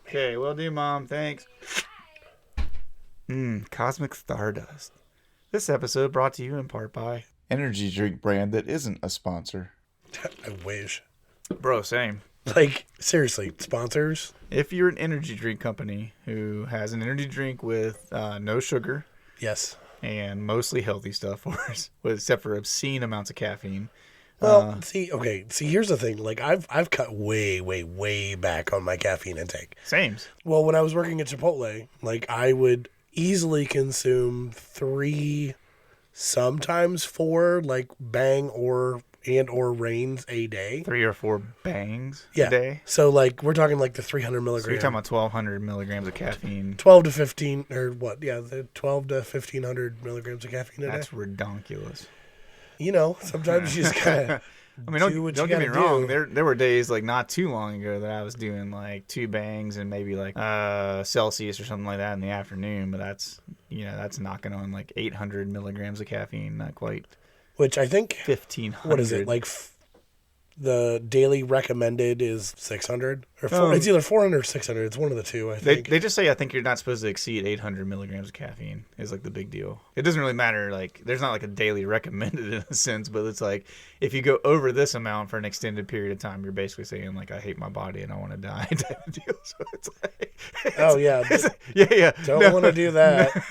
Okay, will do, Mom. Thanks. Cosmic Stardust. This episode brought to you in part by energy drink brand that isn't a sponsor. I wish. Bro, same. Like, seriously, sponsors? If you're an energy drink company who has an energy drink with no sugar Yes. and mostly healthy stuff, except for obscene amounts of caffeine. Well, see, here's the thing. Like, I've cut way back on my caffeine intake. Same. Well, when I was working at Chipotle, like, I would easily consume 3, sometimes 4, like, Bang or Reigns a day. 3 or 4 bangs Yeah. a day. So, like, we're talking like the 300 So milligrams. you're talking about 1,200 milligrams of caffeine. 12 to 15, or what? Yeah, the 12 to 1,500 milligrams of caffeine a day. That's redonkulous. You know, sometimes you just kind of I mean, don't get me wrong. There were days like not too long ago that I was doing like 2 bangs and maybe like Celsius or something like that in the afternoon. But that's knocking on like 800 milligrams of caffeine, not quite. Which I think 1,500. What is it like? The daily recommended is 600 or it's either 400 or 600. It's one of the two. I think they just say I think you're not supposed to exceed 800 milligrams of caffeine is like the big deal. It doesn't really matter. Like there's not like a daily recommended in a sense, but it's like if you go over this amount for an extended period of time, you're basically saying like I hate my body and I want to die type of deal. So it's like yeah. Don't want to do that.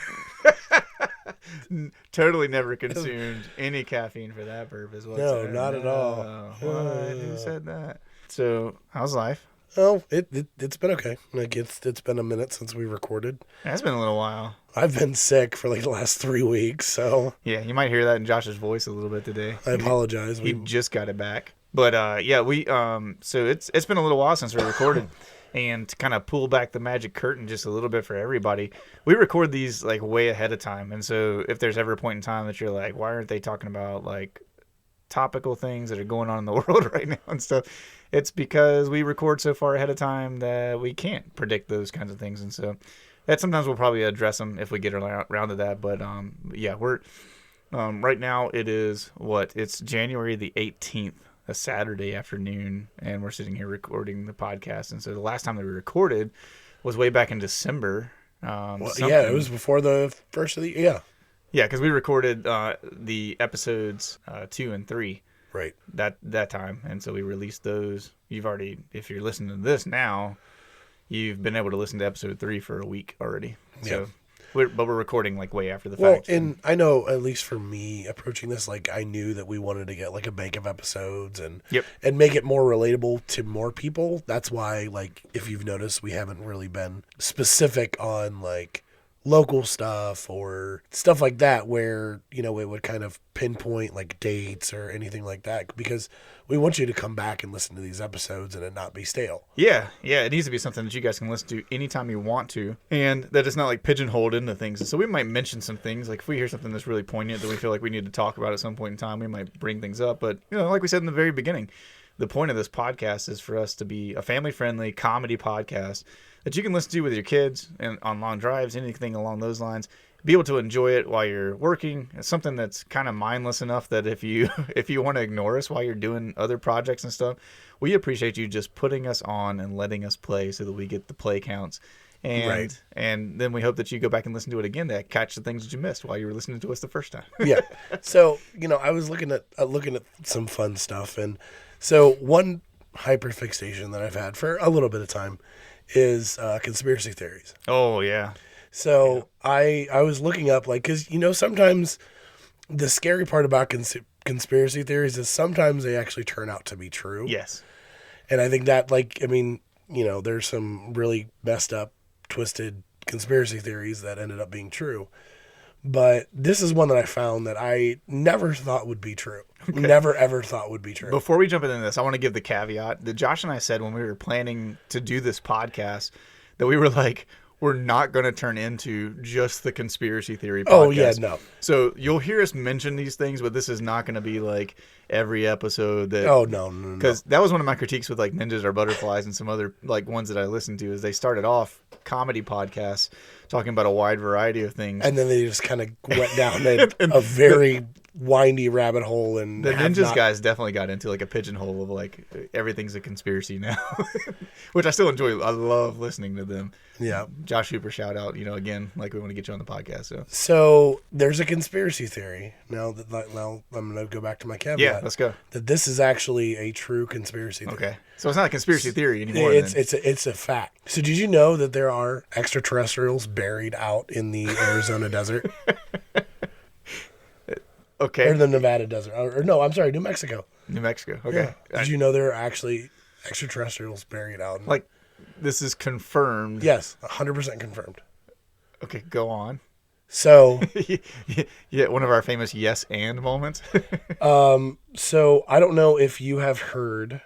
Totally never consumed any caffeine for that purpose whatsoever. No, not at all. What? Who said that? So, how's life? Oh, it's been okay. Like it's been a minute since we recorded. It's been a little while. I've been sick for like the last 3 weeks, so yeah, you might hear that in Josh's voice a little bit today. I apologize. He just got it back, but we so it's been a little while since we recorded. And to kind of pull back the magic curtain just a little bit for everybody, we record these like way ahead of time. And so if there's ever a point in time that you're like, why aren't they talking about like topical things that are going on in the world right now and stuff, it's because we record so far ahead of time that we can't predict those kinds of things. And so that sometimes we'll probably address them if we get around to that. But yeah, we're right now it's January the 18th. A Saturday afternoon, and we're sitting here recording the podcast. And so the last time that we recorded was way back in December. It was before the first of the yeah, because we recorded the episodes 2 and 3 right that time, and so we released those. You've already, if you're listening to this now, you've been able to listen to episode 3 for a week already. So. Yeah. We're recording like way after the Well, fact. and I know, at least for me, approaching this, like I knew that we wanted to get like a bank of episodes and make it more relatable to more people. That's why, like, if you've noticed, we haven't really been specific on like local stuff or stuff like that where, you know, it would kind of pinpoint like dates or anything like that, because we want you to come back and listen to these episodes and it not be stale. Yeah, it needs to be something that you guys can listen to anytime you want to, and that it's not like pigeonholed into things. And so we might mention some things, like if we hear something that's really poignant that we feel like we need to talk about at some point in time, we might bring things up. But, you know, like we said in the very beginning, the point of this podcast is for us to be a family-friendly comedy podcast that you can listen to with your kids and on long drives, anything along those lines. Be able to enjoy it while you're working. It's something that's kind of mindless enough that if you want to ignore us while you're doing other projects and stuff, we appreciate you just putting us on and letting us play so that we get the play counts. And and then we hope that you go back and listen to it again to catch the things that you missed while you were listening to us the first time. Yeah. So, you know, I was looking at some fun stuff, and so one hyperfixation that I've had for a little bit of time is conspiracy theories. Oh yeah. So I was looking up, like, because, you know, sometimes the scary part about conspiracy theories is sometimes they actually turn out to be true. Yes. And I think that, like, I mean, you know, there's some really messed up, twisted conspiracy theories that ended up being true. But this is one that I found that I never thought would be true. Okay. Never, ever thought would be true. Before we jump into this, I want to give the caveat that Josh and I said when we were planning to do this podcast that we were like, we're not going to turn into just the conspiracy theory podcast. Oh, yeah, no. So you'll hear us mention these things, but this is not going to be like every episode that... Oh, no. Because that was one of my critiques with like Ninjas Are Butterflies and some other like ones that I listened to, is they started off comedy podcasts talking about a wide variety of things. And then they just kind of went down a very windy rabbit hole. And the Ninjas guys definitely got into like a pigeonhole of like everything's a conspiracy now, which I still enjoy. I love listening to them. Yeah. Josh Hooper, shout out. Again, like we want to get you on the podcast. So there's a conspiracy theory. Now I'm going to go back to my caveat. Yeah, let's go. That this is actually a true conspiracy theory. Okay. So it's not a conspiracy theory anymore. It's a fact. So did you know that there are extraterrestrials buried out in the Arizona desert? Okay. Or the Nevada desert. Or no, I'm sorry, New Mexico. New Mexico. Okay. Yeah. Did you know there are actually extraterrestrials buried out? Like, this is confirmed. Yes, 100% confirmed. Okay, go on. So, yeah, one of our famous yes and moments. So I don't know if you have heard.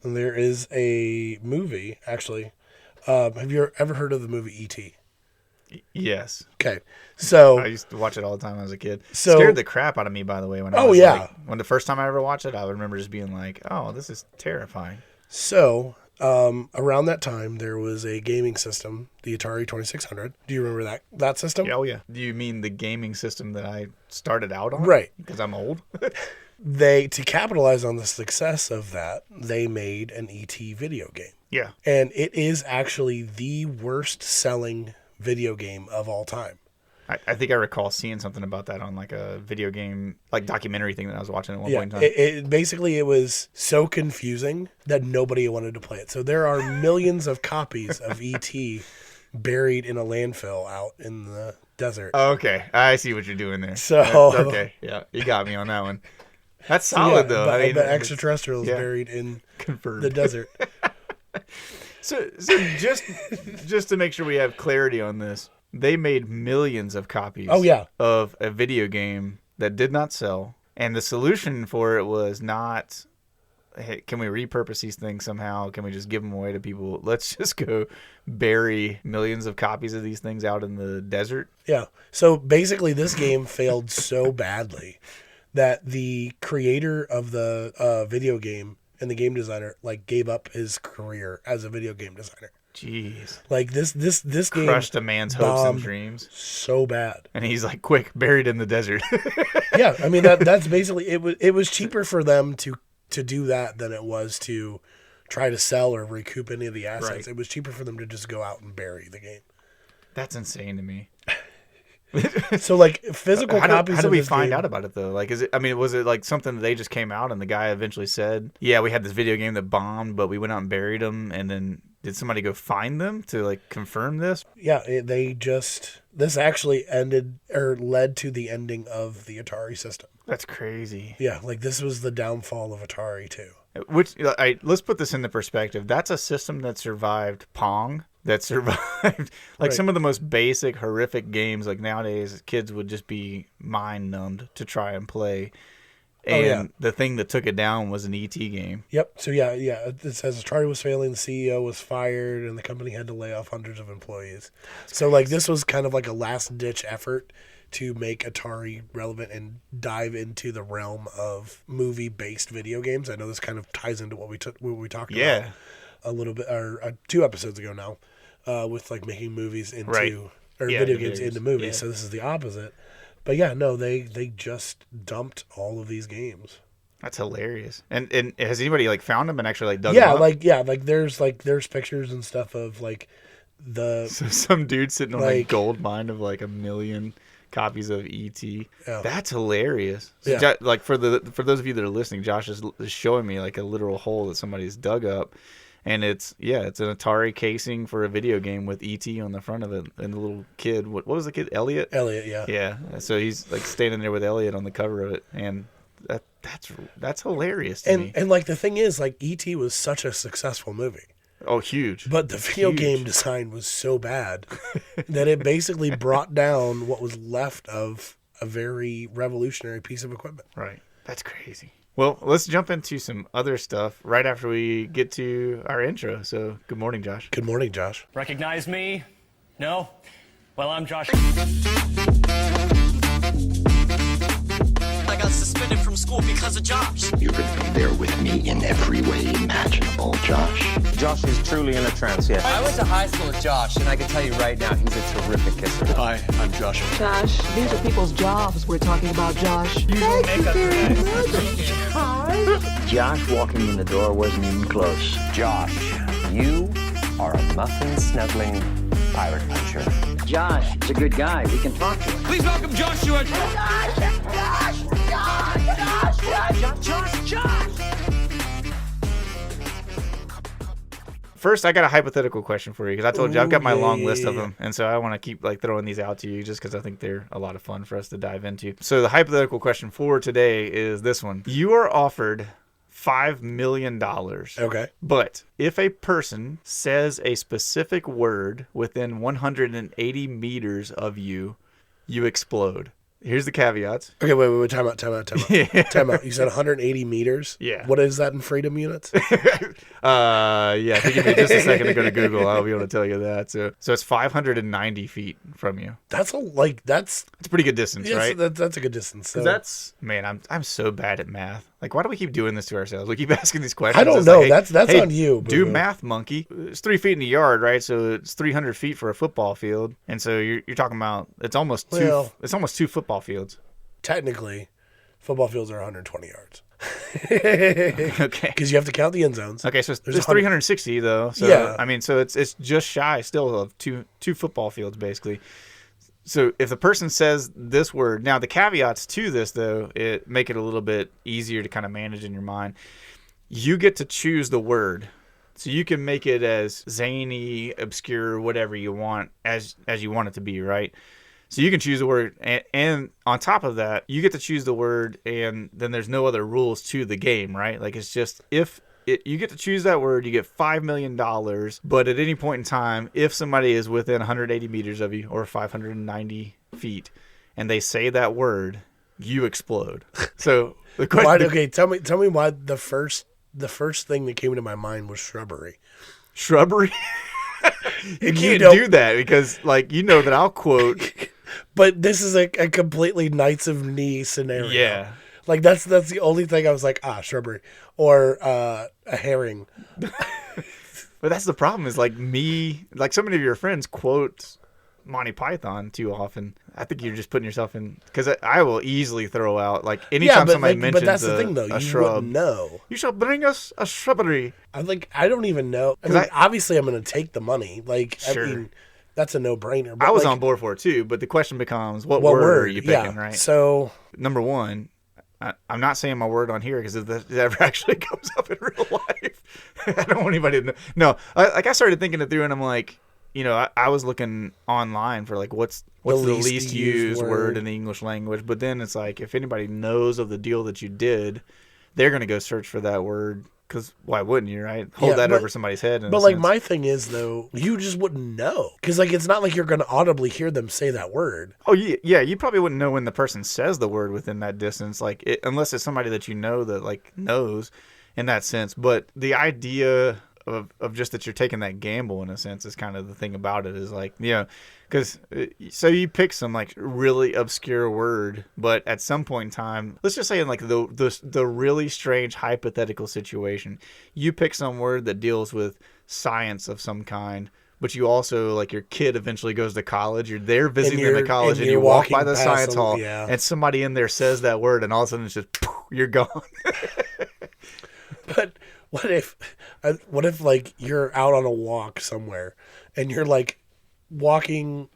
There is a movie actually. Have you ever heard of the movie E.T.? Yes. Okay. So I used to watch it all the time when I was a kid. So, scared the crap out of me, by the way. When I was when the first time I ever watched it, I remember just being like, "Oh, this is terrifying." So around that time, there was a gaming system, the Atari 2600. Do you remember that system? Oh yeah. Do you mean the gaming system that I started out on? Right. Because I'm old. To capitalize on the success of that, they made an E.T. video game. Yeah. And it is actually the worst selling video game of all time. I think I recall seeing something about that on like a video game, like documentary thing that I was watching at one point in time. Basically, it was so confusing that nobody wanted to play it. So there are millions of copies of E.T. buried in a landfill out in the desert. Okay. I see what you're doing there. So okay. Yeah. You got me on that one. That's solid, though. I mean, the extraterrestrials buried in the desert. So just to make sure we have clarity on this, they made millions of copies of a video game that did not sell. And the solution for it was not, hey, can we repurpose these things somehow? Can we just give them away to people? Let's just go bury millions of copies of these things out in the desert. Yeah. So basically, this game failed so badly that the creator of the video game and the game designer gave up his career as a video game designer. Jeez. Like this game crushed a man's hopes and dreams so bad. And he's like, quick, buried in the desert. Yeah, I mean that's basically it was cheaper for them to do that than it was to try to sell or recoup any of the assets. Right. It was cheaper for them to just go out and bury the game. That's insane to me. So physical copies. How do we find out about it though? Was it like something that they just came out and the guy eventually said, "Yeah, we had this video game that bombed, but we went out and buried them." And then did somebody go find them to confirm this? Yeah, this actually led to the ending of the Atari system. That's crazy. Yeah, this was the downfall of Atari too. Which let's put this into perspective. That's a system that survived Pong. That survived some of the most basic, horrific games. Like nowadays, kids would just be mind numbed to try and play. And the thing that took it down was an E.T. game. Yep. So yeah. It says Atari was failing, the CEO was fired, and the company had to lay off hundreds of employees. So this was kind of like a last ditch effort to make Atari relevant and dive into the realm of movie based video games. I know this kind of ties into what we talked about a little bit or 2 episodes ago now. With making movies into video games into movies. Yeah. So this is the opposite. But they just dumped all of these games. That's hilarious. And has anybody found them and actually dug them up? There's pictures and stuff of so some dude sitting on a gold mine of 1 million copies of E.T. Yeah. That's hilarious. So yeah. For those of you that are listening, Josh is showing me a literal hole that somebody's dug up. And it's an Atari casing for a video game with E.T. on the front of it, and the little kid. What was the kid? Elliot. Elliot, yeah. Yeah. So he's standing there with Elliot on the cover of it, and that's hilarious to me. And the thing is, E.T. was such a successful movie. Oh, huge! But the video game design was so bad that it basically brought down what was left of a very revolutionary piece of equipment. Right. That's crazy. Well, let's jump into some other stuff right after we get to our intro. So, good morning, Josh. Good morning, Josh. Recognize me? No? Well, I'm Josh. I got suspended from from school because of Josh. You're going to be there with me in every way imaginable, Josh. Josh is truly in a trance, yes. I went to high school with Josh, and I can tell you right now, he's a terrific kisser. Hi, I'm Joshua. Josh, these are people's jobs we're talking about, Josh. Josh walking in the door wasn't even close. Josh, you are a muffin-snuggling pirate puncher. Josh is a good guy. We can talk to him. Please welcome Joshua. Josh. First, I got a hypothetical question for you because I told you I've got my long list of them, and so I want to keep like throwing these out to you just because I think they're a lot of fun for us to dive into. So the hypothetical question for today is this one: you are offered $5 million. Okay. But if a person says a specific word within 180 meters of you, you explode. Here's the caveats. Okay, wait. Time out. Time out. You said 180 meters? Yeah. What is that in freedom units? Yeah, if you give me just a second to go to Google, I'll be able to tell you that. So it's 590 feet from you. That's It's a pretty good distance, right? That's a good distance. So. Man, I'm so bad at math. Like, why do we keep doing this to ourselves? We keep asking these questions. I don't know. Like, that's on you. Do boo-boo. math, monkey. It's 3 feet in the yard, right? So it's 300 feet for a football field, and so you're talking about it's almost two football fields. Technically, football fields are 120 yards. Okay. Because you have to count the end zones. Okay, so it's 360 though. So, yeah. I mean, so it's just shy still of two football fields basically. So if the person says this word, now the caveats to this though, it make it a little bit easier to kind of manage in your mind. You get to choose the word. So you can make it as zany, obscure, whatever you want as you want it to be, right? So you can choose a word, and on top of that, you get to choose the word, and then there's no other rules to the game, right? Like, it's just you get to choose that word, you get $5 million, but at any point in time, if somebody is within 180 meters of you or 590 feet, and they say that word, you explode. So the question, tell me why the first thing that came to my mind was shrubbery. Shrubbery? You can't do that because, like, you know that I'll quote. But this is a completely Knights of Knee scenario. Yeah. Like, that's the only thing I was like, shrubbery. Or a herring. But that's the problem is, like, so many of your friends quote Monty Python too often. I think you're just putting yourself in, because I will easily throw out, like, anytime somebody mentions but that's the thing, though. a You shrub. wouldn't know. You shall bring us a shrubbery. I don't even know. I mean, obviously, I'm going to take the money. Like, Sure. I mean, that's a no-brainer. I was on board for it too, but the question becomes, what word are you picking, right? So, number one, I'm not saying my word on here because if that ever actually comes up in real life, I don't want anybody to know. No, I started thinking it through, and I'm like, I was looking online for, like, what's the least used word in the English language. But then it's like, if anybody knows of the deal that you did, they're going to go search for that word. Because why wouldn't you, right? Hold that over somebody's head. But, like, my thing is, though, you just wouldn't know. Because, like, it's not like you're going to audibly hear them say that word. Oh, yeah. You probably wouldn't know when the person says the word within that distance, like, unless it's somebody that you know that, like, knows in that sense. But the idea of just that you're taking that gamble in a sense is kind of the thing about it is, like, because so you pick some, like, really obscure word, but at some point in time, let's just say in, like, the really strange hypothetical situation, you pick some word that deals with science of some kind, but you also, like, your kid eventually goes to college, you're there visiting them at college, and you walk by the science hall, and somebody in there says that word, and all of a sudden it's just, poof, you're gone. But what if like you're out on a walk somewhere and you're, like, walking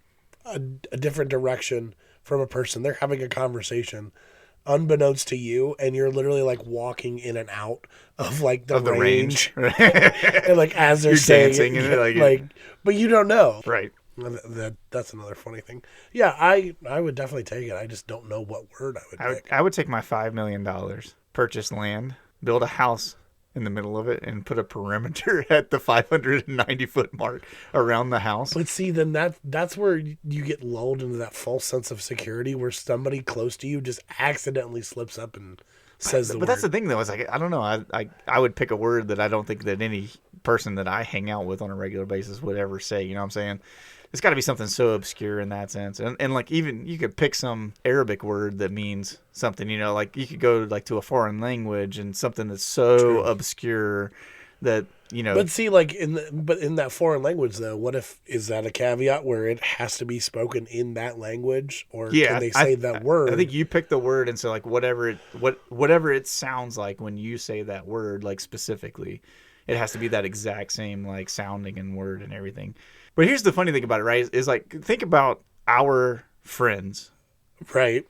a different direction from a person, they're having a conversation unbeknownst to you, and you're literally, like, walking in and out of, like, the range. And, like, as they're saying dancing it, but you don't know, right? That's another funny thing. Yeah, I would definitely take it. I just don't know what word I would pick. I would take my $5 million, purchase land, build a house in the middle of it, and put a perimeter at the 590-foot mark around the house. But see, then that's where you get lulled into that false sense of security where somebody close to you just accidentally slips up and says the word. But that's the thing, though. It's like, I don't know. I would pick a word that I don't think that any person that I hang out with on a regular basis would ever say. You know what I'm saying? It's got to be something so obscure in that sense. And like, even you could pick some Arabic word that means something, you know, like you could go like to a foreign language and something that's so obscure that, you know. But see, like in that foreign language though, what if, is that a caveat where it has to be spoken in that language, or can they say that word? I think you pick the word, and so like whatever it sounds like when you say that word, like specifically, it has to be that exact same like sounding and word and everything. But here's the funny thing about it, right? Is like, think about our friends, right?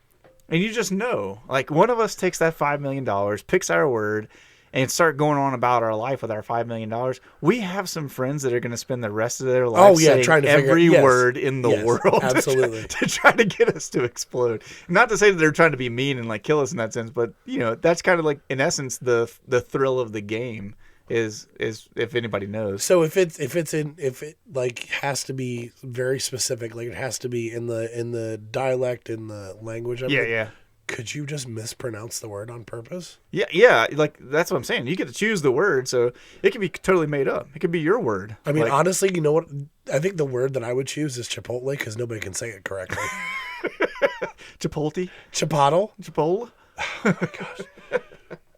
And you just know, like, one of us takes that $5 million, picks our word, and start going on about our life with our $5 million. We have some friends that are going to spend the rest of their life saying trying to every word in the world absolutely. to try to get us to explode. Not to say that they're trying to be mean and like kill us in that sense, but you know, that's kind of like, in essence, the thrill of the game is if anybody knows. So if it like has to be very specific, like it has to be in the dialect, in the language. Yeah. Could you just mispronounce the word on purpose? Yeah. Like, that's what I'm saying. You get to choose the word, so it can be totally made up. It could be your word. I mean, like, honestly, you know what? I think the word that I would choose is Chipotle, because nobody can say it correctly. Chipotle. Chipotle. Oh my gosh.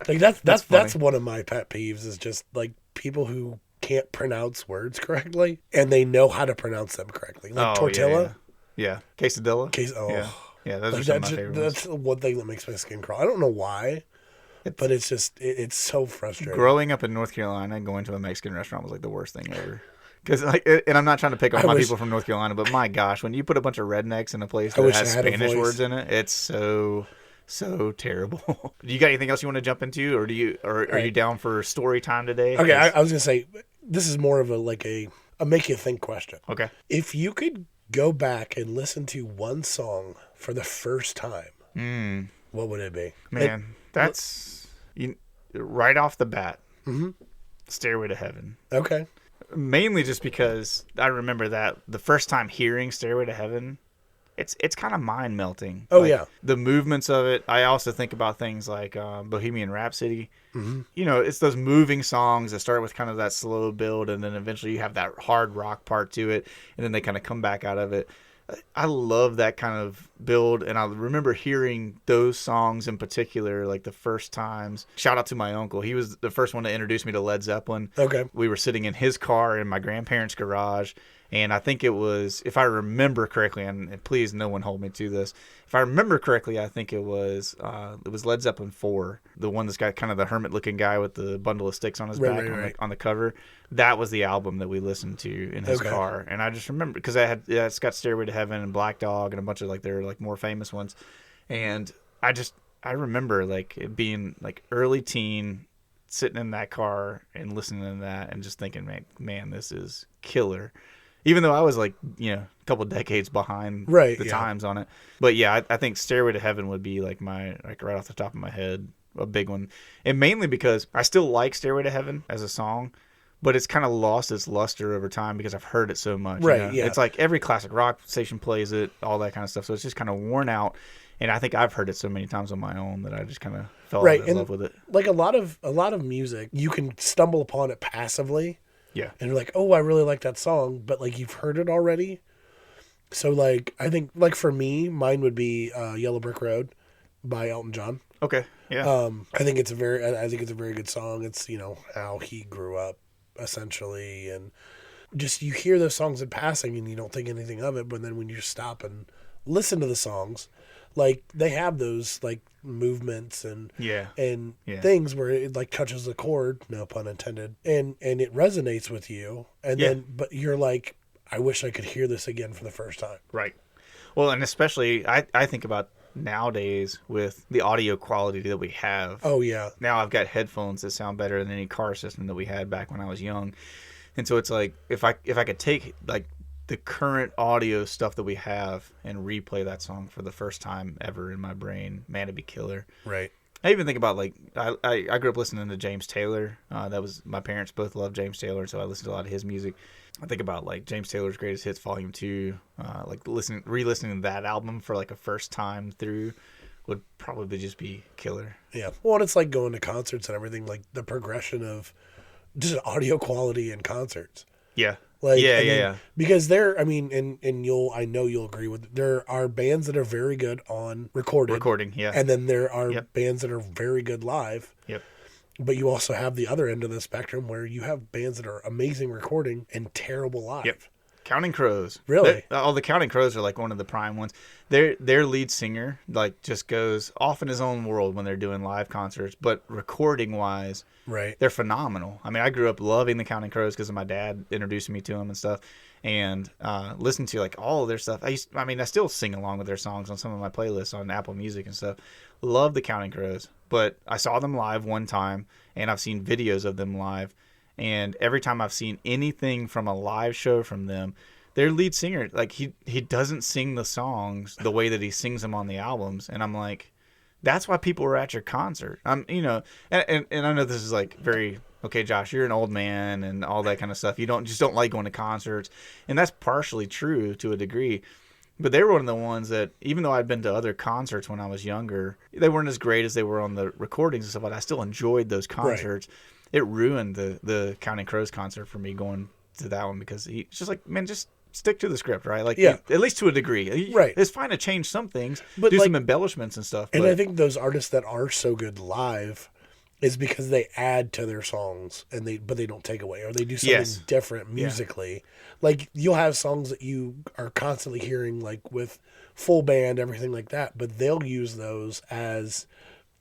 Like that's one of my pet peeves, is just like people who can't pronounce words correctly and they know how to pronounce them correctly. Like tortilla. Yeah. Quesadilla. Yeah, those are some of my favorite ones. That's one thing that makes my skin crawl. I don't know why, but it's just it's so frustrating. Growing up in North Carolina, going to a Mexican restaurant was like the worst thing ever. Because, like, and I'm not trying to pick on my people from North Carolina, but my gosh, when you put a bunch of rednecks in a place that has Spanish words in it, it's so terrible. Do you got anything else you want to jump into, or are you down for story time today? Okay, I was gonna say this is more of a make you think question. Okay, if you could go back and listen to one song for the first time, what would it be? Man, that's right off the bat. Mm-hmm. Stairway to Heaven. Okay. Mainly just because I remember that the first time hearing Stairway to Heaven, it's kind of mind melting. Oh, yeah. The movements of it. I also think about things like Bohemian Rhapsody. Mm-hmm. You know, it's those moving songs that start with kind of that slow build, and then eventually you have that hard rock part to it, and then they kind of come back out of it. I love that kind of build, and I remember hearing those songs in particular, like the first times. Shout out to my uncle. He was the first one to introduce me to Led Zeppelin. Okay. We were sitting in his car in my grandparents' garage, and I think it was, if I remember correctly, and please no one hold me to this, if I remember correctly, I think it was Led Zeppelin 4, the one that's got kind of the hermit-looking guy with the bundle of sticks on his back on the cover. That was the album that we listened to in his car, and I just remember, because it's got Stairway to Heaven and Black Dog and a bunch of like their like more famous ones, and I remember like it being like early teen, sitting in that car and listening to that and just thinking, man, this is killer. Even though I was like, you know, a couple decades behind the times on it. But yeah, I think Stairway to Heaven would be like my, like right off the top of my head, a big one. And mainly because I still like Stairway to Heaven as a song, but it's kind of lost its luster over time because I've heard it so much. Right, you know? yeah. It's like every classic rock station plays it, all that kind of stuff. So it's just kind of worn out. And I think I've heard it so many times on my own that I just kind of fell in love with it. Like a lot of music, you can stumble upon it passively. Yeah. And you're like, oh, I really like that song, but like you've heard it already. So like, I think like for me, mine would be Yellow Brick Road by Elton John. Okay. Yeah. I think it's a very good song. It's, you know, how he grew up essentially, and just you hear those songs in passing and you don't think anything of it, but then when you stop and listen to the songs, like they have those like movements and things where it like touches the chord, no pun intended, and it resonates with you, and then but you're like, I wish I could hear this again for the first time. Right. Well, and especially I think about nowadays with the audio quality that we have. Oh yeah. Now I've got headphones that sound better than any car system that we had back when I was young, and so it's like if I could take like the current audio stuff that we have and replay that song for the first time ever in my brain, man, it'd be killer. Right. I even think about like I grew up listening to James Taylor. That was, my parents both loved James Taylor, so I listened to a lot of his music. I think about like James Taylor's Greatest Hits Volume 2, like re-listening to that album for like a first time through would probably just be killer. Yeah. Well, and it's like going to concerts and everything, like the progression of just audio quality in concerts. Yeah. Like, Yeah. Because I know you'll agree with, there are bands that are very good on recording, yeah. and then there are bands that are very good live. Yep. But you also have the other end of the spectrum where you have bands that are amazing recording and terrible live. Yep. Counting Crows. Really? All the Counting Crows are like one of the prime ones. Their lead singer like just goes off in his own world when they're doing live concerts, but recording wise, right, they're phenomenal. I mean, I grew up loving the Counting Crows because of my dad introducing me to them and stuff, and listened to like all of their stuff. I still sing along with their songs on some of my playlists on Apple Music and stuff. Love the Counting Crows, but I saw them live one time, and I've seen videos of them live. And every time I've seen anything from a live show from them, their lead singer, like he doesn't sing the songs the way that he sings them on the albums. And I'm like, that's why people were at your concert. And I know this is like very, okay, Josh, you're an old man and all that kind of stuff. You don't like going to concerts. And that's partially true to a degree. But they were one of the ones that, even though I'd been to other concerts when I was younger, they weren't as great as they were on the recordings and stuff, but I still enjoyed those concerts. Right. It ruined the Counting Crows concert for me going to that one because it's just like, man, just stick to the script, right? Like, at least to a degree. Right. It's fine to change some things, but do like, some embellishments and stuff. And I think those artists that are so good live is because they add to their songs but they don't take away, or they do something different musically. Yeah. Like, you'll have songs that you are constantly hearing, like with full band, everything like that, but they'll use those as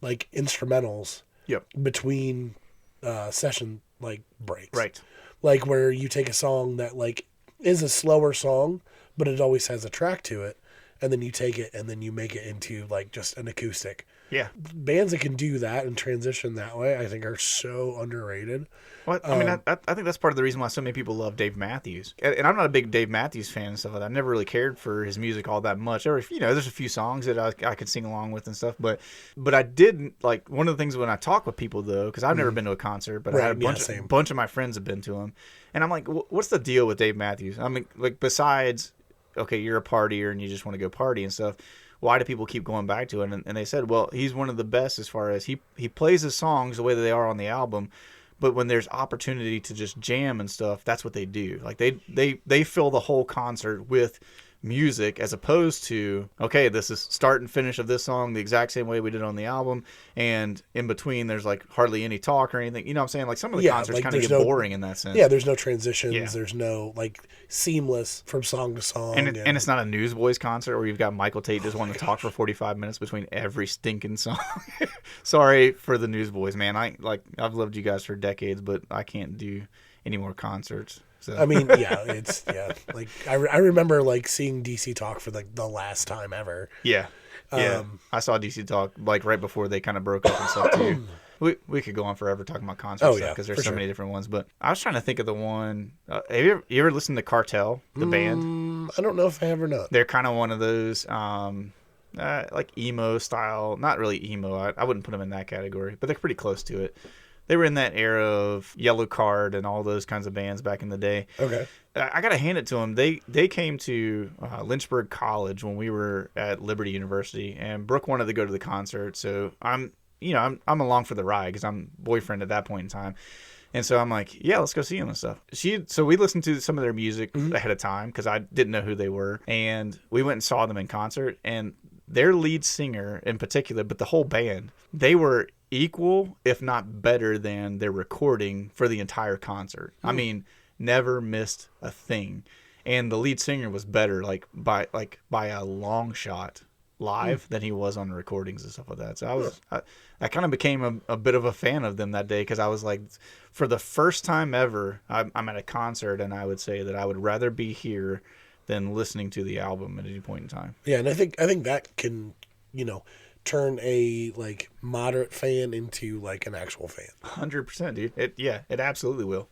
like instrumentals between session like breaks. Right. Like where you take a song that like is a slower song, but it always has a track to it, and then you take it and then you make it into like just an acoustic. Yeah. Bands that can do that and transition that way, I think, are so underrated. Well, I mean, I think that's part of the reason why so many people love Dave Matthews. And I'm not a big Dave Matthews fan and stuff like that. I never really cared for his music all that much. Or, there's a few songs that I could sing along with and stuff. But I didn't, like, one of the things when I talk with people, though, because I've never been to a concert, but I had a bunch of my friends have been to them. And I'm like, what's the deal with Dave Matthews? I mean, like, besides, okay, you're a partier and you just want to go party and stuff, why do people keep going back to it? And they said, well, he's one of the best as far as he plays his songs the way that they are on the album, but when there's opportunity to just jam and stuff, that's what they do. Like they fill the whole concert with music as opposed to, okay, this is start and finish of this song the exact same way we did on the album, and in between there's like hardly any talk or anything. You know what I'm saying? Like some of the concerts like kind of get boring in that sense. Yeah, there's no transitions. There's no like seamless from song to song. And it's not a Newsboys concert where you've got Michael Tate just wanting to talk for 45 minutes between every stinking song. Sorry for the Newsboys, man. I've loved you guys for decades, but I can't do any more concerts. So. I mean, like I remember like seeing DC Talk for like the last time ever. Yeah. I saw DC Talk like right before they kind of broke up and stuff too. We could go on forever talking about concerts because there's so many different ones. But I was trying to think of the one. Have you ever listened to Cartel, the band? I don't know if I have or not. They're kind of one of those like emo style. Not really emo. I wouldn't put them in that category, but they're pretty close to it. They were in that era of Yellow Card and all those kinds of bands back in the day. Okay. I got to hand it to them. They came to Lynchburg College when we were at Liberty University, and Brooke wanted to go to the concert. So I'm along for the ride because I'm boyfriend at that point in time. And so I'm like, yeah, let's go see them and stuff. So we listened to some of their music ahead of time because I didn't know who they were. And we went and saw them in concert. And their lead singer in particular, but the whole band, they were equal, if not better than their recording for the entire concert. I mean, never missed a thing. And the lead singer was better by a long shot live than he was on the recordings and stuff like that. So I kind of became a bit of a fan of them that day because I was like, for the first time ever, I'm at a concert, and I would say that I would rather be here than listening to the album at any point in time. Yeah, and I think that can, turn a like moderate fan into like an actual fan. 100%, dude. It absolutely will.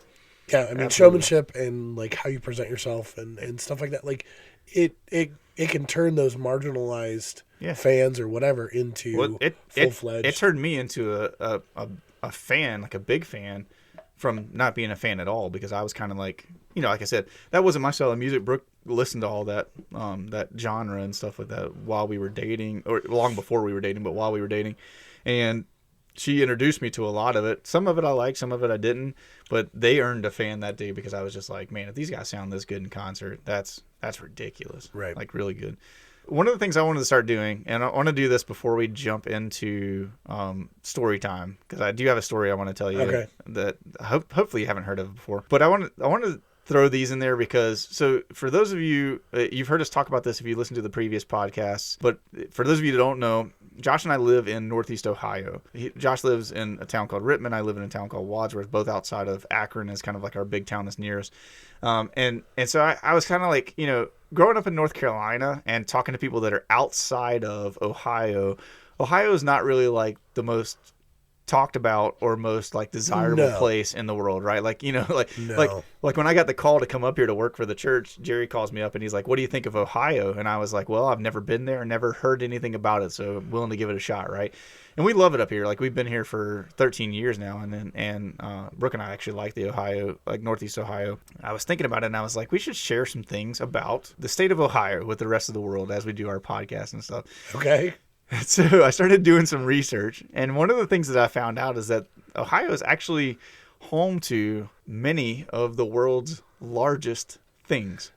Yeah, I mean, showmanship and like how you present yourself and stuff like that. Like it can turn those marginalized fans or whatever into full-fledged. It turned me into a fan, like a big fan, from not being a fan at all, because I was kind of like you know, like I said, that wasn't my style of music. Brooke listened to all that that genre and stuff like that while we were dating, or long before we were dating, but while we were dating. And she introduced me to a lot of it. Some of it I liked, some of it I didn't. But they earned a fan that day because I was just like, man, if these guys sound this good in concert, that's ridiculous. Right. Like, really good. One of the things I wanted to start doing, and I want to do this before we jump into story time, because I do have a story I want to tell you that hopefully you haven't heard of before. But I want to throw these in there because, so for those of you, you've heard us talk about this if you listen to the previous podcasts, but for those of you that don't know, Josh and I live in Northeast Ohio. Josh lives in a town called Rittman. I live in a town called Wadsworth, both outside of Akron is kind of like our big town that's near us. And so I was kind of like, you know, growing up in North Carolina and talking to people that are outside of Ohio is not really like the most talked about or most like desirable place in the world, right? Like, you know, like when I got the call to come up here to work for the church, Jerry calls me up and he's like, what do you think of Ohio? And I was like, well, I've never been there, never heard anything about it, so I'm willing to give it a shot, right? And we love it up here. Like, we've been here for 13 years now, and Brooke and I actually like the Ohio, like Northeast Ohio. I was thinking about it and I was like, we should share some things about the state of Ohio with the rest of the world as we do our podcast and stuff. Okay. So I started doing some research, and one of the things that I found out is that Ohio is actually home to many of the world's largest things.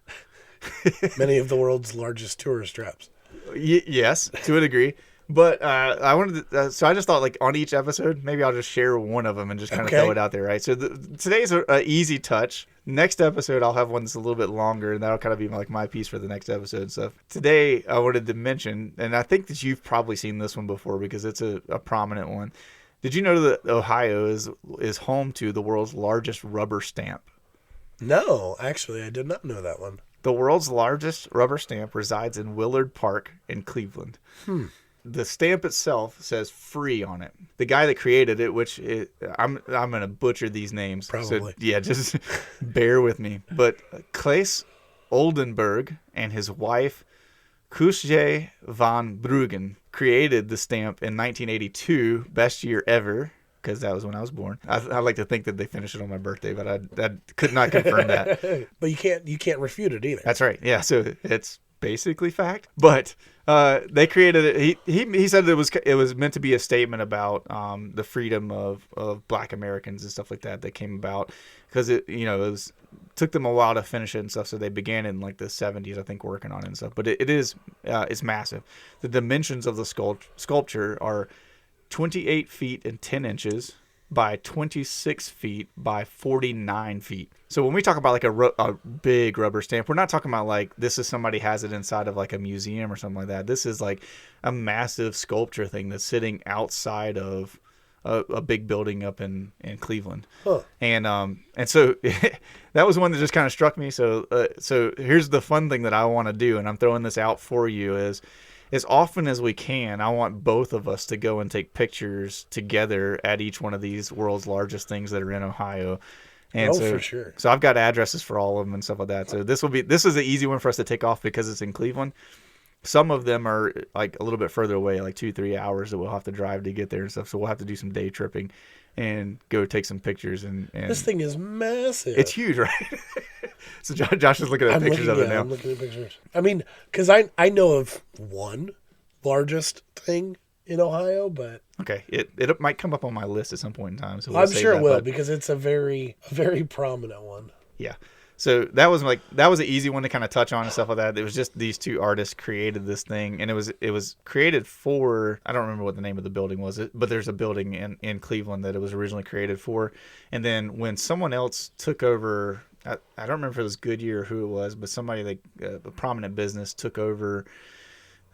Many of the world's largest tourist traps. Yes, to a degree. But I wanted to, so I just thought, like, on each episode, maybe I'll just share one of them and just kind of throw it out there, right? So today's an easy touch. Next episode, I'll have one that's a little bit longer, and that'll kind of be like my piece for the next episode. So today, I wanted to mention, and I think that you've probably seen this one before because it's a prominent one. Did you know that Ohio is home to the world's largest rubber stamp? No, actually, I did not know that one. The world's largest rubber stamp resides in Willard Park in Cleveland. The stamp itself says "free" on it. The guy that created it, I'm gonna butcher these names. Probably. So, yeah, just bear with me. But Claes Oldenburg and his wife Kusje van Bruggen created the stamp in 1982, best year ever, because that was when I was born. I like to think that they finished it on my birthday, but I could not confirm that. But you can't refute it either. That's right. Yeah, so it's basically fact. But they created it. He said it was meant to be a statement about the freedom of Black Americans and stuff like that came about, because it took them a while to finish it and stuff. So they began in like the 70s, I think, working on it and stuff. But it's massive. The dimensions of the sculpture are 28 feet and 10 inches by 26 feet by 49 feet. So when we talk about like a big rubber stamp, we're not talking about like this is somebody has it inside of like a museum or something like that. This is like a massive sculpture thing that's sitting outside of a big building up in Cleveland. Huh. And so that was one that just kind of struck me. So here's the fun thing that I want to do, and I'm throwing this out for you, is as often as we can, I want both of us to go and take pictures together at each one of these world's largest things that are in Ohio. And for sure. So I've got addresses for all of them and stuff like that. So this is an easy one for us to take off because it's in Cleveland. Some of them are like a little bit further away, like 2-3 hours that we'll have to drive to get there and stuff. So we'll have to do some day tripping and go take some pictures. And this thing is massive. It's huge, right? So Josh is looking at pictures of it now. I'm looking at pictures. I mean, because I know of one largest thing in Ohio, but okay, it might come up on my list at some point in time. So I'm sure it will, because it's a very prominent one. Yeah. So that was an easy one to kind of touch on and stuff like that. It was just these two artists created this thing, and it was created for, I don't remember what the name of the building was, but there's a building in Cleveland that it was originally created for. And then when someone else took over, I don't remember if it was Goodyear or who it was, but somebody a prominent business took over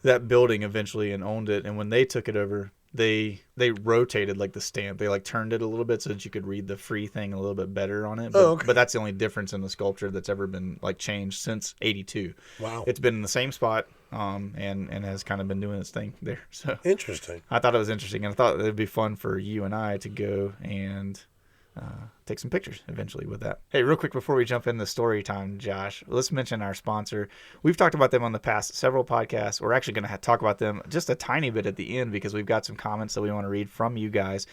that building eventually and owned it. And when they took it over, they rotated like the stamp. They like turned it a little bit so that you could read the free thing a little bit better on it. But, but that's the only difference in the sculpture that's ever been like changed since '82. Wow. It's been in the same spot and has kind of been doing its thing there. So interesting. I thought it was interesting, and I thought it'd be fun for you and I to go and take some pictures eventually with that. Hey, real quick before we jump into story time, Josh, let's mention our sponsor. We've talked about them on the past several podcasts. We're actually going to talk about them just a tiny bit at the end because we've got some comments that we want to read from you guys.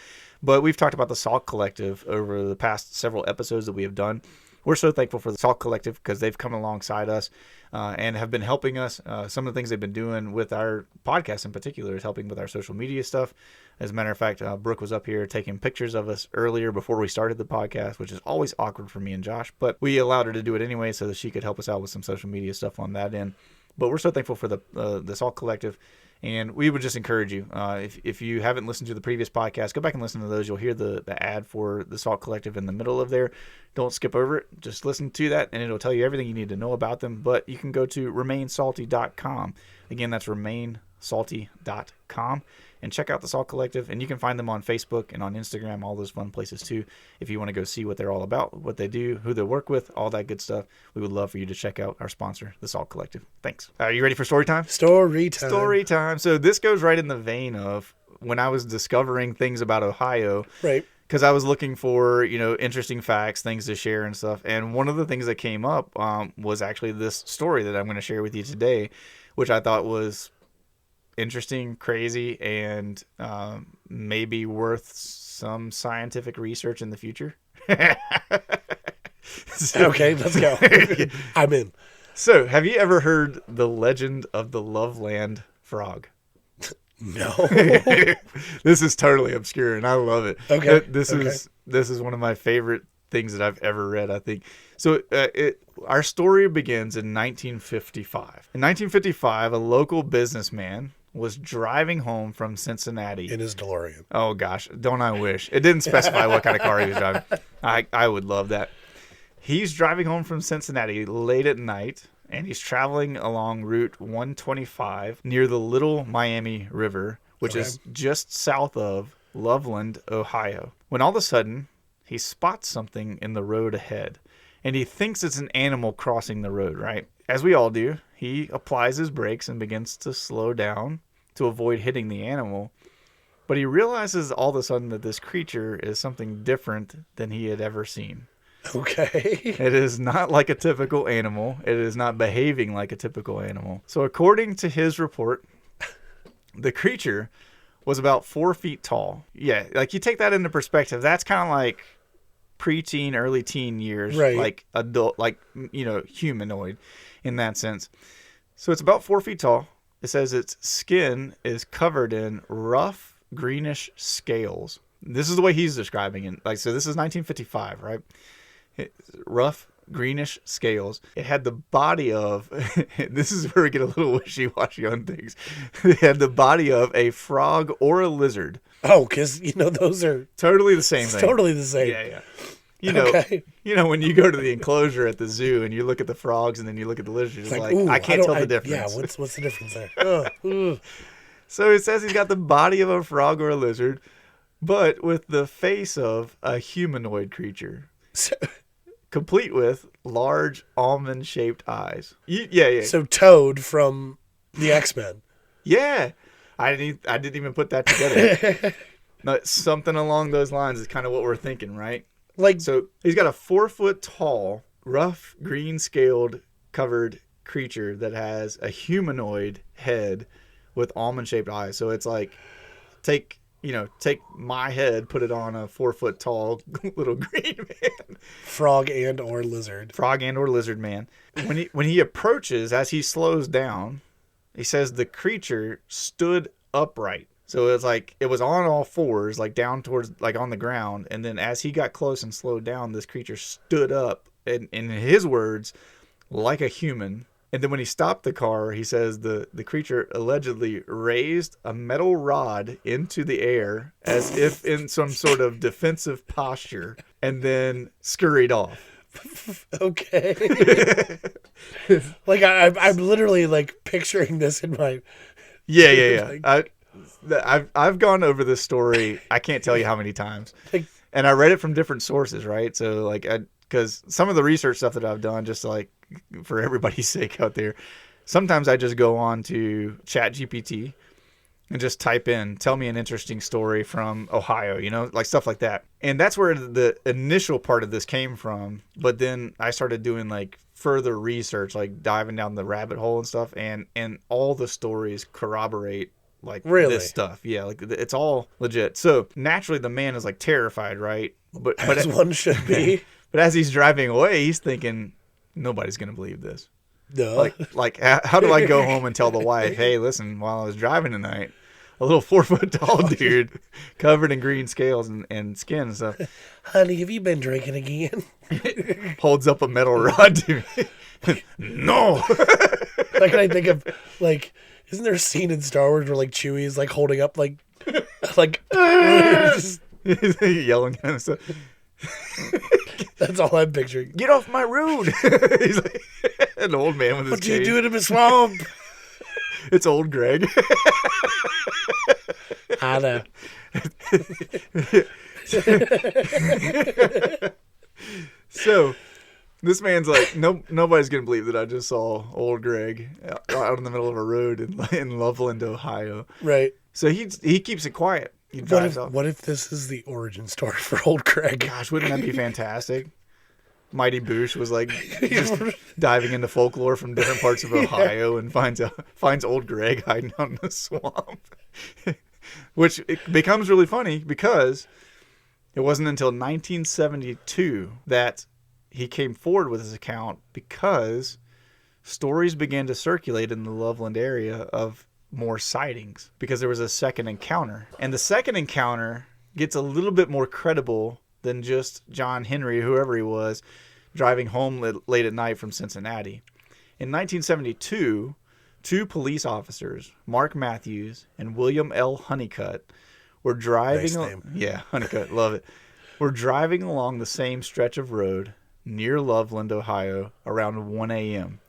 But we've talked about the Salt Collective over the past several episodes that we have done. we're so thankful for the Salt Collective because they've come alongside us and have been helping us. Some of the things they've been doing with our podcast in particular is helping with our social media stuff. As a matter of fact, Brooke was up here taking pictures of us earlier before we started the podcast, which is always awkward for me and Josh, but we allowed her to do it anyway so that she could help us out with some social media stuff on that end. But we're so thankful for the Salt Collective. And we would just encourage you, if you haven't listened to the previous podcast, go back and listen to those. You'll hear the ad for the Salt Collective in the middle of there. Don't skip over it. Just listen to that, and it'll tell you everything you need to know about them. But you can go to remainsalty.com. Again, that's remainsalty.com. And check out the Salt Collective. And you can find them on Facebook and on Instagram, all those fun places too. If you want to go see what they're all about, what they do, who they work with, all that good stuff, we would love for you to check out our sponsor, the Salt Collective. Thanks. Are you ready for story time? Story time. Story time. So this goes right in the vein of when I was discovering things about Ohio. Right. Because I was looking for, interesting facts, things to share and stuff. And one of the things that came up was actually this story that I'm going to share with you today, which I thought was interesting, crazy, and maybe worth some scientific research in the future. Okay, let's go. I'm in. So, have you ever heard the legend of the Loveland frog? No. This is totally obscure, and I love it. Okay. This is one of my favorite things that I've ever read, I think. So our story begins in 1955. In 1955, a local businessman was driving home from Cincinnati. In his DeLorean. Oh, gosh. Don't I wish. It didn't specify what kind of car he was driving. I would love that. He's driving home from Cincinnati late at night, and he's traveling along Route 125 near the Little Miami River, which is just south of Loveland, Ohio. When all of a sudden, he spots something in the road ahead, and he thinks it's an animal crossing the road, right? As we all do, he applies his brakes and begins to slow down to avoid hitting the animal. But he realizes all of a sudden that this creature is something different than he had ever seen. Okay. It is not like a typical animal. It is not behaving like a typical animal. So according to his report, the creature was about 4 feet tall. Yeah, like you take that into perspective, that's kind of like preteen, early teen years, right? Like adult, like, humanoid in that sense. So it's about 4 feet tall. It says its skin is covered in rough greenish scales. This is the way he's describing it. So this is 1955, right? Rough greenish scales. It had the body of, this is where we get a little wishy-washy on things. It had the body of a frog or a lizard. Oh, because, those are totally the same thing. Totally the same. Yeah. When you go to the enclosure at the zoo and you look at the frogs and then you look at the lizards, it's like I can't tell the difference. Yeah, what's the difference there? So it says he's got the body of a frog or a lizard, but with the face of a humanoid creature. Complete with large almond-shaped eyes. Yeah. So Toad from the X-Men. Yeah. I didn't even put that together. No, something along those lines is kind of what we're thinking, right? So he's got a 4 foot tall, rough, green scaled covered creature that has a humanoid head with almond shaped eyes. So it's like, take my head, put it on a 4 foot tall little green man. Frog and or lizard Man. When he approaches, as he slows down, he says the creature stood upright. So it's like it was on all fours, like down towards, like on the ground. And then as he got close and slowed down, this creature stood up, and in his words, like a human. And then when he stopped the car, he says the creature allegedly raised a metal rod into the air as if in some sort of defensive posture, and then scurried off. Okay. Like I'm literally like picturing this in my. Yeah. I've gone over this story. I can't tell you how many times, and I read it from different sources, right? So because some of the research stuff that I've done, just like for everybody's sake out there, sometimes I just go on to ChatGPT and just type in, tell me an interesting story from Ohio, like stuff like that. And that's where the initial part of this came from. But then I started doing like further research, like diving down the rabbit hole and stuff. And all the stories corroborate like this stuff. Yeah, like it's all legit. So naturally the man is like terrified, right? But as one should be. But as he's driving away, he's thinking, nobody's going to believe this. No. Like how do I go home and tell the wife, hey, listen, while I was driving tonight, a little 4-foot tall dude covered in green scales and skin and stuff. Honey, have you been drinking again? Holds up a metal rod to me. No. Like, can I think of, like, isn't there a scene in Star Wars where, like, Chewie is, like, holding up, like He's yelling at him. So, that's all I'm picturing. get off my road. He's like an old man with his What are you cane. doing in the swamp? It's old Greg. I know. So this man's like, nobody's gonna believe that I just saw old Greg out in the middle of a road in Loveland, Ohio. Right. So he keeps it quiet. He drives off. What if this is the origin story for old Greg? Gosh, wouldn't that be fantastic? Mighty Boosh was like just diving into folklore from different parts of Ohio and finds old Greg hiding out in the swamp. Which it becomes really funny because it wasn't until 1972 that he came forward with his account, because stories began to circulate in the Loveland area of more sightings because there was a second encounter. And the second encounter gets a little bit more credible than just John Henry, whoever he was, driving home late at night from Cincinnati. In 1972, 2 police officers, Mark Matthews and William L. Honeycutt, were driving. Nice name. Yeah, Honeycutt, love it. Were driving along the same stretch of road near Loveland, Ohio, around 1 a.m.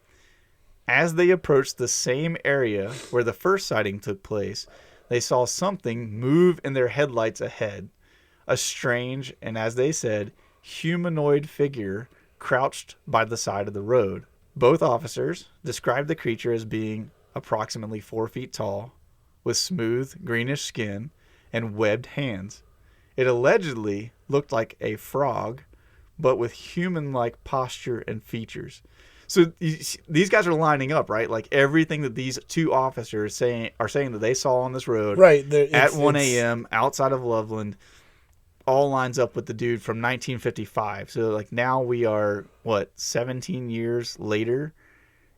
As they approached the same area where the first sighting took place, they saw something move in their headlights ahead. A strange and, as they said, humanoid figure crouched by the side of the road. Both officers described the creature as being approximately 4 feet tall, with smooth, greenish skin and webbed hands. It allegedly looked like a frog, but with human-like posture and features. So these guys are lining up, right? Like everything that these 2 officers are saying that they saw on this road, Right, at 1 a.m. outside of Loveland, all lines up with the dude from 1955. So like now we are 17 years later,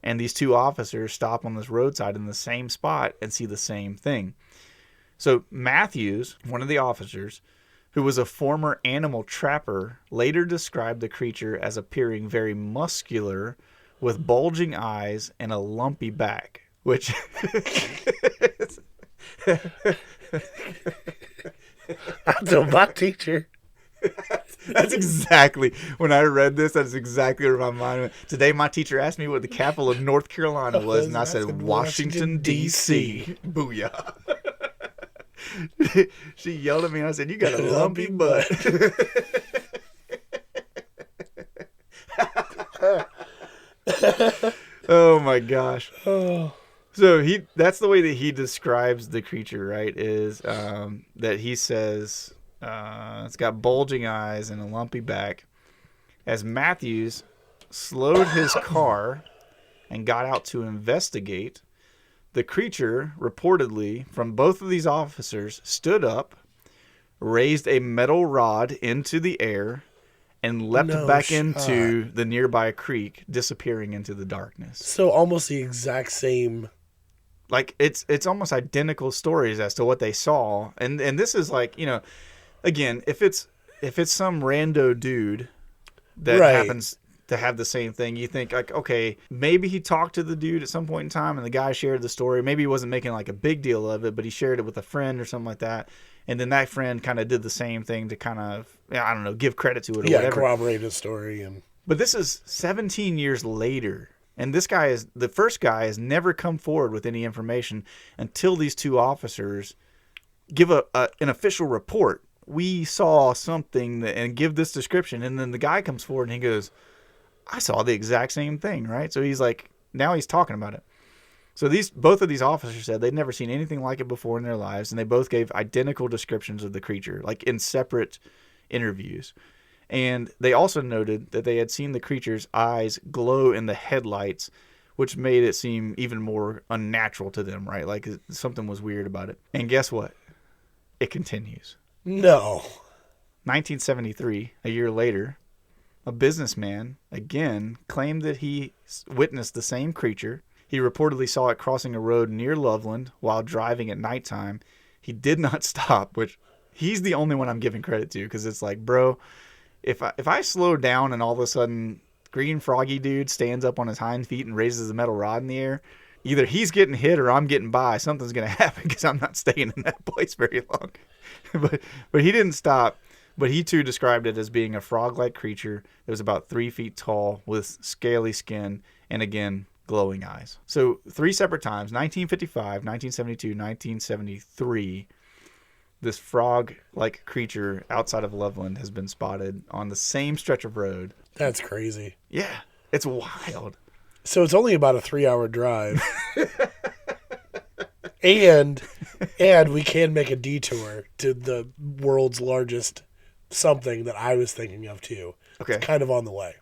and these 2 officers stop on this roadside in the same spot and see the same thing. So Matthews, one of the officers, who was a former animal trapper, later described the creature as appearing very muscular, with bulging eyes and a lumpy back, which I told my teacher. That's exactly, when I read this, that's exactly where my mind went. Today my teacher asked me what the capital of North Carolina was, and I said Washington, D.C. Booyah. She yelled at me and I said, you got a lumpy butt. Oh my gosh. So that's the way that he describes the creature, right? Is that he says it's got bulging eyes and a lumpy back. As Matthews slowed his car and got out to investigate, the creature, reportedly, from both of these officers, stood up, raised a metal rod into the air, and leapt back into the nearby creek, disappearing into the darkness. So almost the exact same. Like it's almost identical stories as to what they saw, and this is like, again, if it's some rando dude that happens to have the same thing, you think like, okay, maybe he talked to the dude at some point in time and the guy shared the story. Maybe he wasn't making like a big deal of it, but he shared it with a friend or something like that. And then that friend kind of did the same thing to kind of, I don't know, give credit to it or whatever. Corroborate his story. But this is 17 years later. And the first guy has never come forward with any information until these 2 officers give an official report. We saw something and give this description. And then the guy comes forward and he goes, I saw the exact same thing, right? So he's like, now he's talking about it. So both of these officers said they'd never seen anything like it before in their lives, and they both gave identical descriptions of the creature, like in separate interviews. And they also noted that they had seen the creature's eyes glow in the headlights, which made it seem even more unnatural to them, right? Like something was weird about it. And guess what? It continues. No. 1973, a year later, a businessman, again, claimed that he witnessed the same creature. He reportedly saw it crossing a road near Loveland while driving at nighttime. He did not stop, which he's the only one I'm giving credit to, because it's like, bro, if I slow down and all of a sudden green froggy dude stands up on his hind feet and raises a metal rod in the air, either he's getting hit or I'm getting by. Something's going to happen because I'm not staying in that place very long. but he didn't stop. But he too described it as being a frog-like creature that was about 3 feet tall with scaly skin and, again, glowing eyes. So 3 separate times, 1955, 1972, 1973, this frog-like creature outside of Loveland has been spotted on the same stretch of road. That's crazy. Yeah, it's wild. So it's only about a 3-hour drive. and we can make a detour to the world's largest something that I was thinking of too. Okay. It's kind of on the way.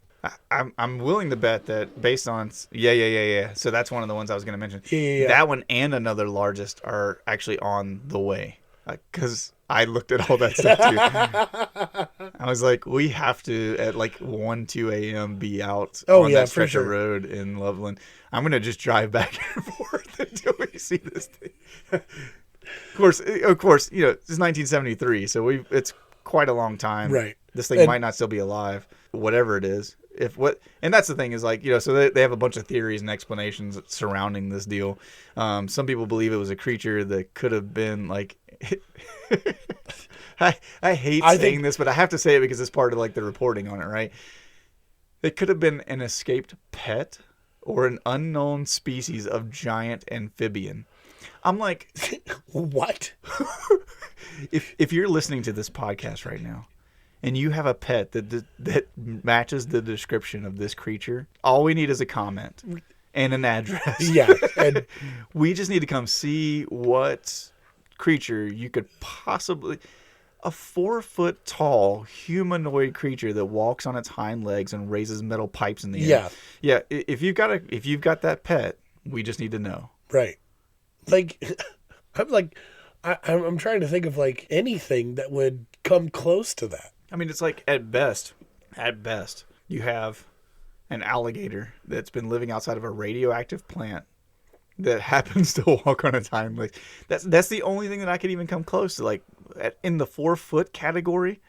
I'm willing to bet that based on yeah. So that's one of the ones I was going to mention. Yeah. That one and another largest are actually on the way, because I looked at all that stuff too. I was like, we have to at like 2 a.m. be out on that stretch of road in Loveland. I'm going to just drive back and forth until we see this thing. Of course, you know, it's 1973, so it's quite a long time. Right. This thing might not still be alive, whatever it is. And that's the thing is, like, you know, so they have a bunch of theories and explanations surrounding this deal. Some people believe it was a creature that could have been like, I hate saying this, but I have to say it because it's part of like the reporting on it, right? It could have been an escaped pet or an unknown species of giant amphibian. I'm like, what? If you're listening to this podcast right now and you have a pet that matches the description of this creature, all we need is a comment and an address. Yeah. And we just need to come see what creature you could possibly... A 4-foot tall humanoid creature that walks on its hind legs and raises metal pipes in the air. Yeah. If you've got that pet, we just need to know. Right. Like, I'm trying to think of like anything that would come close to that. I mean, it's like at best, you have an alligator that's been living outside of a radioactive plant that happens to walk on its hind legs. That's the only thing that I could even come close to, like in the 4-foot category.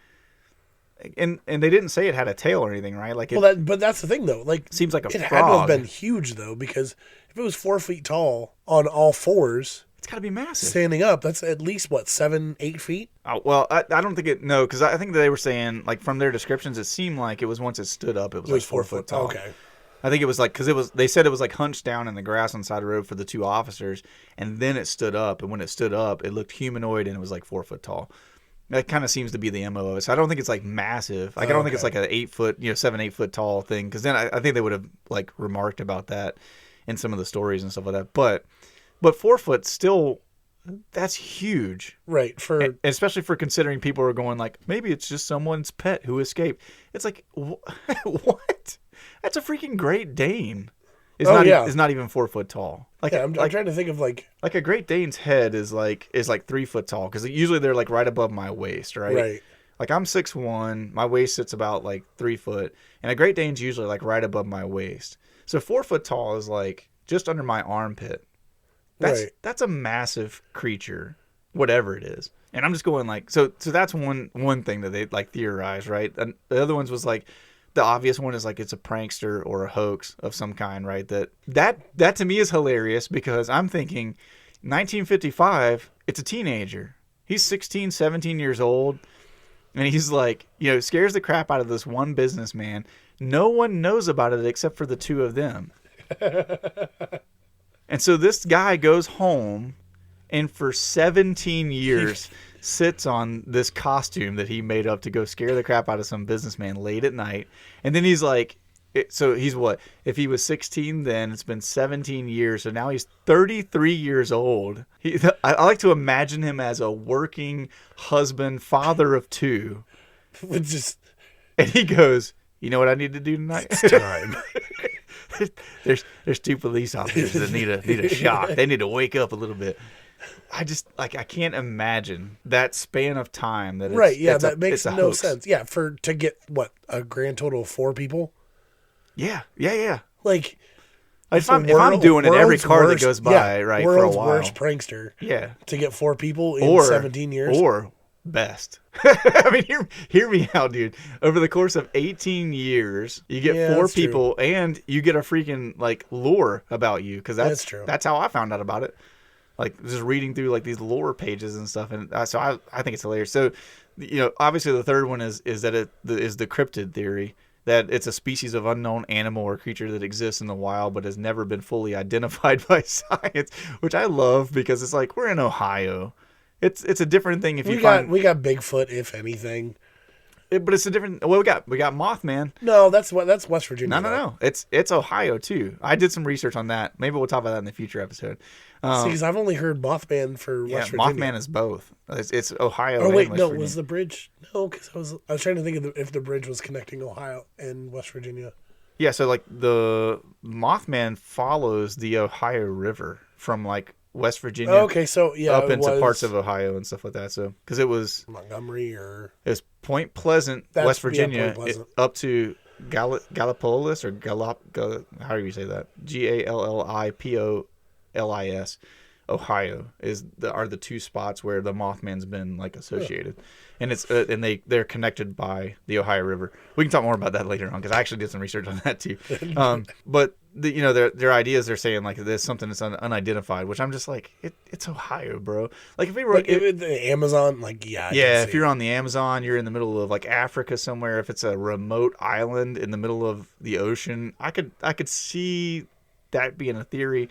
And they didn't say it had a tail or anything, right? Like, but that's the thing though. Like, seems like a frog. It had to have been huge though, because if it was 4 feet tall on all fours, it's got to be massive. Standing up, that's at least what, 7-8 feet. Oh, well, I don't think because I think they were saying, like, from their descriptions, it seemed like it was once it stood up, it was like 4 foot tall. Okay. I think it was like, because they said it was like hunched down in the grass on the side of the road for the 2 officers, and then it stood up, and when it stood up, it looked humanoid and it was like 4 foot tall. That kind of seems to be the MO of it. So I don't think it's like massive. Like, I don't think it's like an 8 foot, 7-8 foot tall thing, because then I think they would have like remarked about that in some of the stories and stuff like that. But 4 foot still, that's huge. Right. Especially for considering people are going like, maybe it's just someone's pet who escaped. It's like, what? That's a freaking Great Dane. Is not even 4 foot tall. Like, I'm trying to think of like a Great Dane's head is like 3 foot tall, because usually they're like right above my waist, right? Right. Like, I'm 6'1", my waist sits about like 3 foot, and a Great Dane's usually like right above my waist. So 4 foot tall is like just under my armpit. That's a massive creature, whatever it is. And I'm just going like, so that's one thing that they like theorize, right? And the other ones was like, the obvious one is like it's a prankster or a hoax of some kind, right? That to me is hilarious, because I'm thinking 1955, it's a teenager. He's 16, 17 years old, and he's like, scares the crap out of this one businessman. No one knows about it except for the 2 of them. And so this guy goes home and for 17 years sits on this costume that he made up to go scare the crap out of some businessman late at night. And then he's like, so he's what? If he was 16 then, it's been 17 years. So now he's 33 years old. I like to imagine him as a working husband, father of 2. And he goes, you know what I need to do tonight? It's time. There's 2 police officers that need a shock. They need to wake up a little bit. I just I can't imagine that span of time that it's, right. Yeah, it's that a, makes it's a no hoax. sense. Yeah, to get what a grand total of 4 people. Yeah. Like If I'm doing it, every car that goes by, right, for a world's while. worst prankster. Yeah. To get 4 people in 17 years. Or best. I mean, hear me out, dude. Over the course of 18 years, you get 4 people, and you get a freaking like lore about you, because that's true. That's how I found out about it. Like just reading through like these lore pages and stuff, and so I think it's hilarious. So, obviously the third one is that it is the cryptid theory, that it's a species of unknown animal or creature that exists in the wild but has never been fully identified by science, which I love because it's like we're in Ohio. It's a different thing if we got Bigfoot, if anything. But it's a different. Well, we got Mothman. No, that's West Virginia. No. It's Ohio too. I did some research on that. Maybe we'll talk about that in the future episode. Because I've only heard Mothman for West Virginia. Mothman is both. It's Ohio. Oh wait, and West no, Virginia. was the bridge? No, because I was trying to think of if the bridge was connecting Ohio and West Virginia. Yeah, so like the Mothman follows the Ohio River from like West Virginia. Okay, so up into parts of Ohio and stuff like that. So because it was Montgomery it was Point Pleasant, West Virginia, Point Pleasant. up to Gallipolis or how do you say that? Gallipolis, Ohio are the 2 spots where the Mothman's been like associated, and it's and they're connected by the Ohio River. We can talk more about that later on because I actually did some research on that too. But their ideas, they're saying like there's something that's unidentified, which I'm just like it's Ohio, bro. Like if we were like the Amazon, like if you're on the Amazon, you're in the middle of like Africa somewhere. If it's a remote island in the middle of the ocean, I could see that being a theory.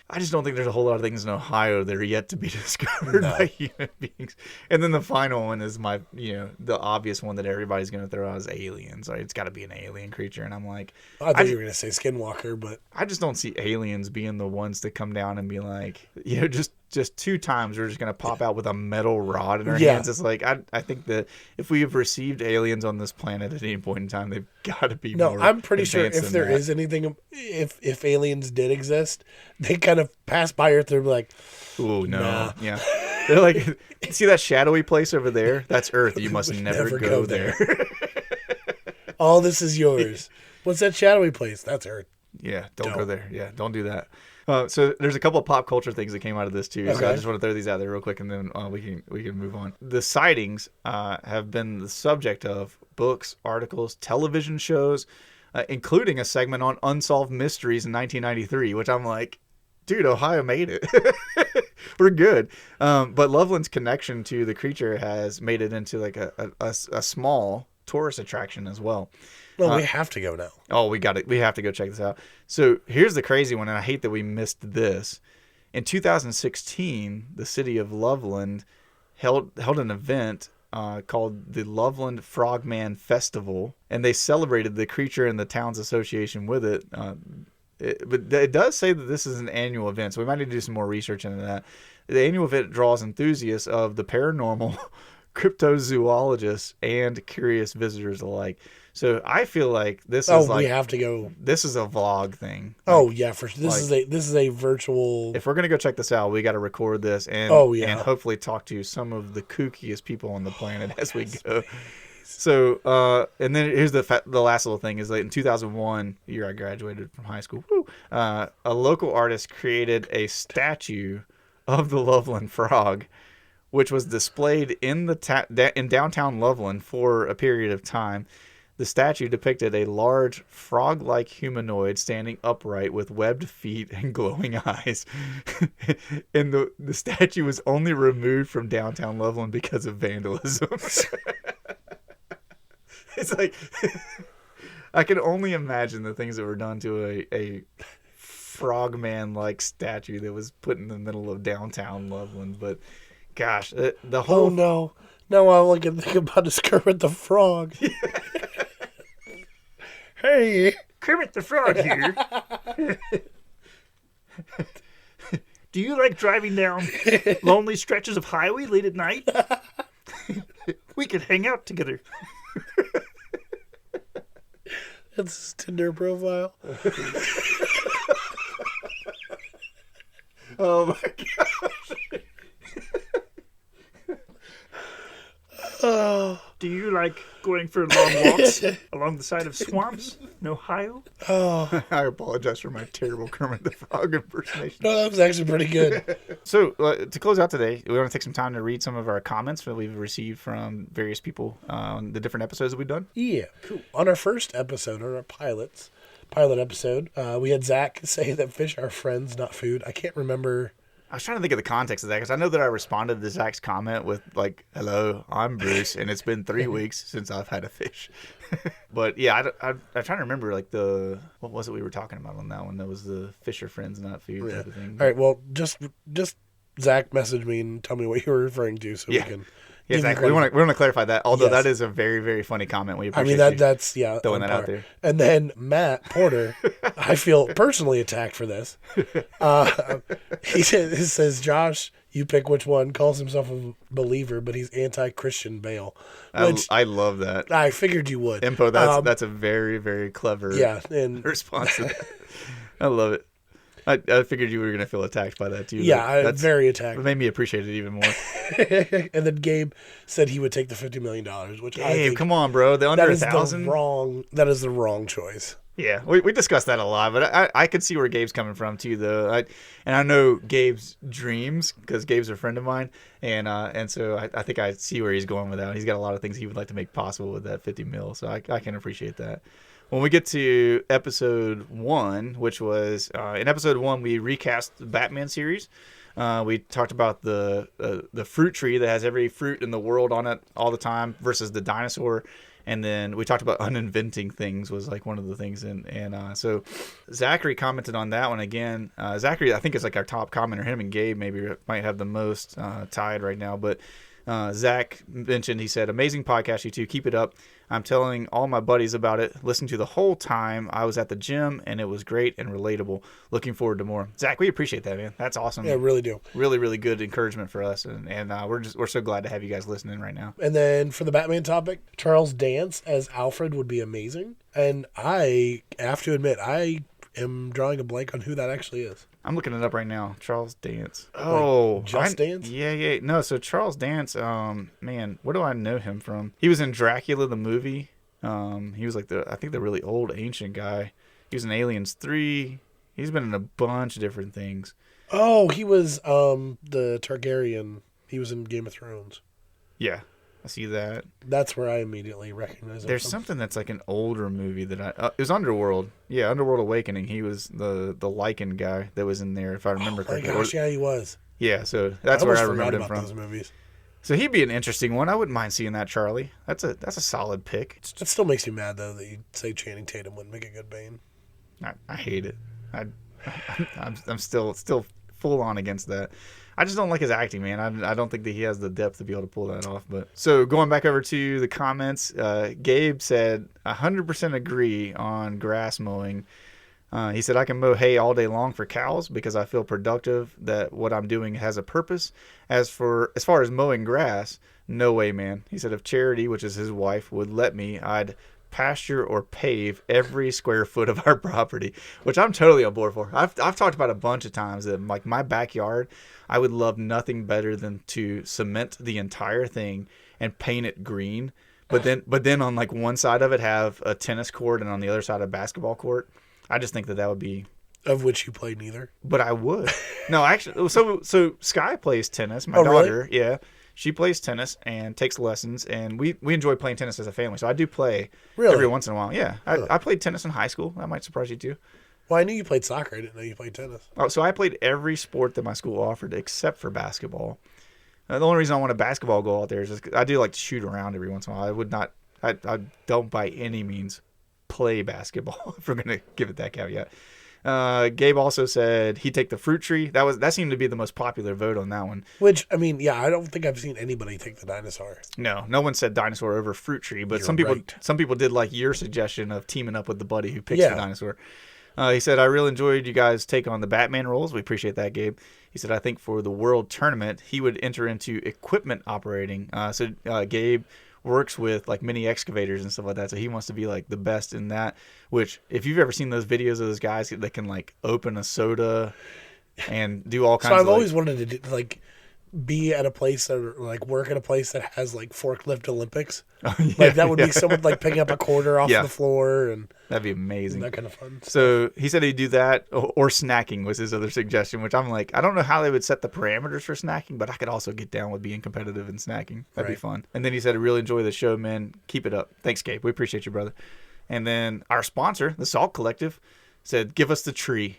I just don't think there's a whole lot of things in Ohio that are yet to be discovered by human beings. And then the final one is the obvious one that everybody's going to throw out is aliens. Like, it's got to be an alien creature. And I'm like, I thought you were going to say Skinwalker, but I just don't see aliens being the ones to come down and be like, just 2 times we're just going to pop out with a metal rod in our hands. It's like, I think that if we have received aliens on this planet at any point in time, they've got to be more I'm pretty sure advanced if than there that. is anything, if aliens did exist, they kind of pass by Earth and be like, ooh, no. Nah. Yeah. They're like, see that shadowy place over there? That's Earth. You must never go there. All this is yours. What's that shadowy place? That's Earth. Yeah, don't go there. Yeah, don't do that. So there's a couple of pop culture things that came out of this too. Okay. So I just want to throw these out there real quick, and then we can move on. The sightings have been the subject of books, articles, television shows, including a segment on unsolved mysteries in 1993, which I'm like, dude, Ohio made it. We're good. But Loveland's connection to the creature has made it into like a small tourist attraction as well. Well, we have to go now. Oh, we have to go check this out. So here's the crazy one, and I hate that we missed this. In 2016, the city of Loveland held an event called the Loveland Frogman Festival, and they celebrated the creature and the town's association with it. But it does say that this is an annual event, so we might need to do some more research into that. The annual event draws enthusiasts of the paranormal, cryptozoologists, and curious visitors alike. So I feel like this is we have to go. This is a vlog thing. Oh yeah, for sure. This is a virtual. If we're gonna go check this out, we got to record this and and hopefully talk to some of the kookiest people on the planet as we go. So and then here's the last little thing is like in 2001, the year I graduated from high school, a local artist created a statue of the Loveland frog, which was displayed in in downtown Loveland for a period of time. The statue depicted a large frog-like humanoid standing upright with webbed feet and glowing eyes. And the statue was only removed from downtown Loveland because of vandalism. It's like, I can only imagine the things that were done to a frogman-like statue that was put in the middle of downtown Loveland. But gosh, the whole... Oh no. Now all I can think about is Kermit the Frog. Hey, Kermit the Frog here. Do you like driving down lonely stretches of highway late at night? We could hang out together. That's his Tinder profile. Oh my gosh. Do you like going for long walks along the side of swamps in Ohio? Oh, I apologize for my terrible Kermit the Frog impersonation. No, that was actually pretty good. So, to close out today, we want to take some time to read some of our comments that we've received from various people on the different episodes that we've done. Yeah, cool. On our first episode, on our pilot episode, we had Zach say that fish are friends, not food. I can't remember. I was trying to think of the context of that because I know that I responded to Zach's comment with like, "Hello, I'm Bruce, and it's been 3 weeks since I've had a fish." But yeah, I'm trying to remember like what was it we were talking about on that one? That was the fish are friends, not food type of thing. All right, well, just Zach messaged me and tell me what you were referring to, so we can. Yeah, exactly. We want to clarify that. Although that is a very, very funny comment. We appreciate that's throwing that out there. And then Matt Porter, I feel personally attacked for this. He says, Josh, you pick which one. Calls himself a believer, but he's anti-Christian Bale. I love that. I figured you would. Info. That's a very, very clever response to that. I love it. I figured you were going to feel attacked by that too. Yeah, I'm very attacked. It made me appreciate it even more. And then Gabe said he would take the $50 million, which I think come on, bro. The under 1,000? That is the wrong choice. Yeah, we discussed that a lot, but I could see where Gabe's coming from too, though. I know Gabe's dreams because Gabe's a friend of mine, and so I think I see where he's going with that. He's got a lot of things he would like to make possible with that 50 mil, so I can appreciate that. When we get to episode 1, which was in episode 1, we recast the Batman series. We talked about the fruit tree that has every fruit in the world on it all the time versus the dinosaur. And then we talked about uninventing things was like one of the things. And so Zachary commented on that one again. Zachary, I think, is like our top commenter. Him and Gabe maybe might have the most tied right now. But Zach mentioned, he said, amazing podcast, you two. Keep it up. I'm telling all my buddies about it. Listened to the whole time. I was at the gym, and it was great and relatable. Looking forward to more. Zach, we appreciate that, man. That's awesome. Yeah, really do. Really, really good encouragement for us, and we're so glad to have you guys listening right now. And then for the Batman topic, Charles Dance as Alfred would be amazing. And I have to admit, I am drawing a blank on who that actually is. I'm looking it up right now. Charles Dance. Dance? Yeah. No, so Charles Dance, man, where do I know him from? He was in Dracula the movie. He was like I think the really old ancient guy. He was in Aliens 3. He's been in a bunch of different things. Oh, he was the Targaryen. He was in Game of Thrones. Yeah. I see that. That's where I immediately recognize him. There's something that's like an older movie that it was Underworld. Yeah, Underworld Awakening. He was the Lycan guy that was in there, if I remember correctly. Oh my gosh, yeah, he was. Yeah, so that's where I remember him from. Those movies. So he'd be an interesting one. I wouldn't mind seeing that, Charlie. That's a solid pick. It still makes you mad though that you say Channing Tatum wouldn't make a good Bane. I hate it. I'm still full on against that. I just don't like his acting, man. I don't think that he has the depth to be able to pull that off. But so going back over to the comments, Gabe said 100% agree on grass mowing. He said, I can mow hay all day long for cows because I feel productive, that what I'm doing has a purpose. As far as mowing grass, no way, man. He said, if Charity, which is his wife, would let me, I'd pasture or pave every square foot of our property, which I'm totally on board for. I've talked about a bunch of times that like my backyard, I would love nothing better than to cement the entire thing and paint it green, but then on like one side of it have a tennis court and on the other side a basketball court. I just think that would be, of which you play neither. But I would. No, actually, so Sky plays tennis. My daughter, really? Yeah. She plays tennis and takes lessons, and we enjoy playing tennis as a family. So I do play every once in a while. Yeah, I played tennis in high school. That might surprise you too. Well, I knew you played soccer. I didn't know you played tennis. Oh, so I played every sport that my school offered except for basketball. The only reason I want a basketball goal out there is just I do like to shoot around every once in a while. I don't by any means play basketball, if we're going to give it that caveat. Gabe also said he'd take the fruit tree. That seemed to be the most popular vote on that one. Which, I mean, yeah, I don't think I've seen anybody take the dinosaur. No one said dinosaur over fruit tree, but some people did like your suggestion of teaming up with the buddy who picks the dinosaur. He said, I really enjoyed you guys' take on the Batman roles. We appreciate that, Gabe. He said, I think for the World Tournament, he would enter into equipment operating. So Gabe works with like mini excavators and stuff like that, so he wants to be like the best in that. Which, if you've ever seen those videos of those guys that can like open a soda and do all kinds of I've always wanted to do, like, be at a place or like work at a place that has like forklift Olympics. Oh, yeah, Like that would be someone like picking up a quarter off the floor and that'd be amazing. that kind of fun. So he said he'd do that or snacking was his other suggestion, which I'm like, I don't know how they would set the parameters for snacking, but I could also get down with being competitive in snacking. That'd be fun. And then he said, I really enjoy the show, man. Keep it up. Thanks, Gabe. We appreciate you, brother. And then our sponsor, the Salt Collective, said, "Give us the tree."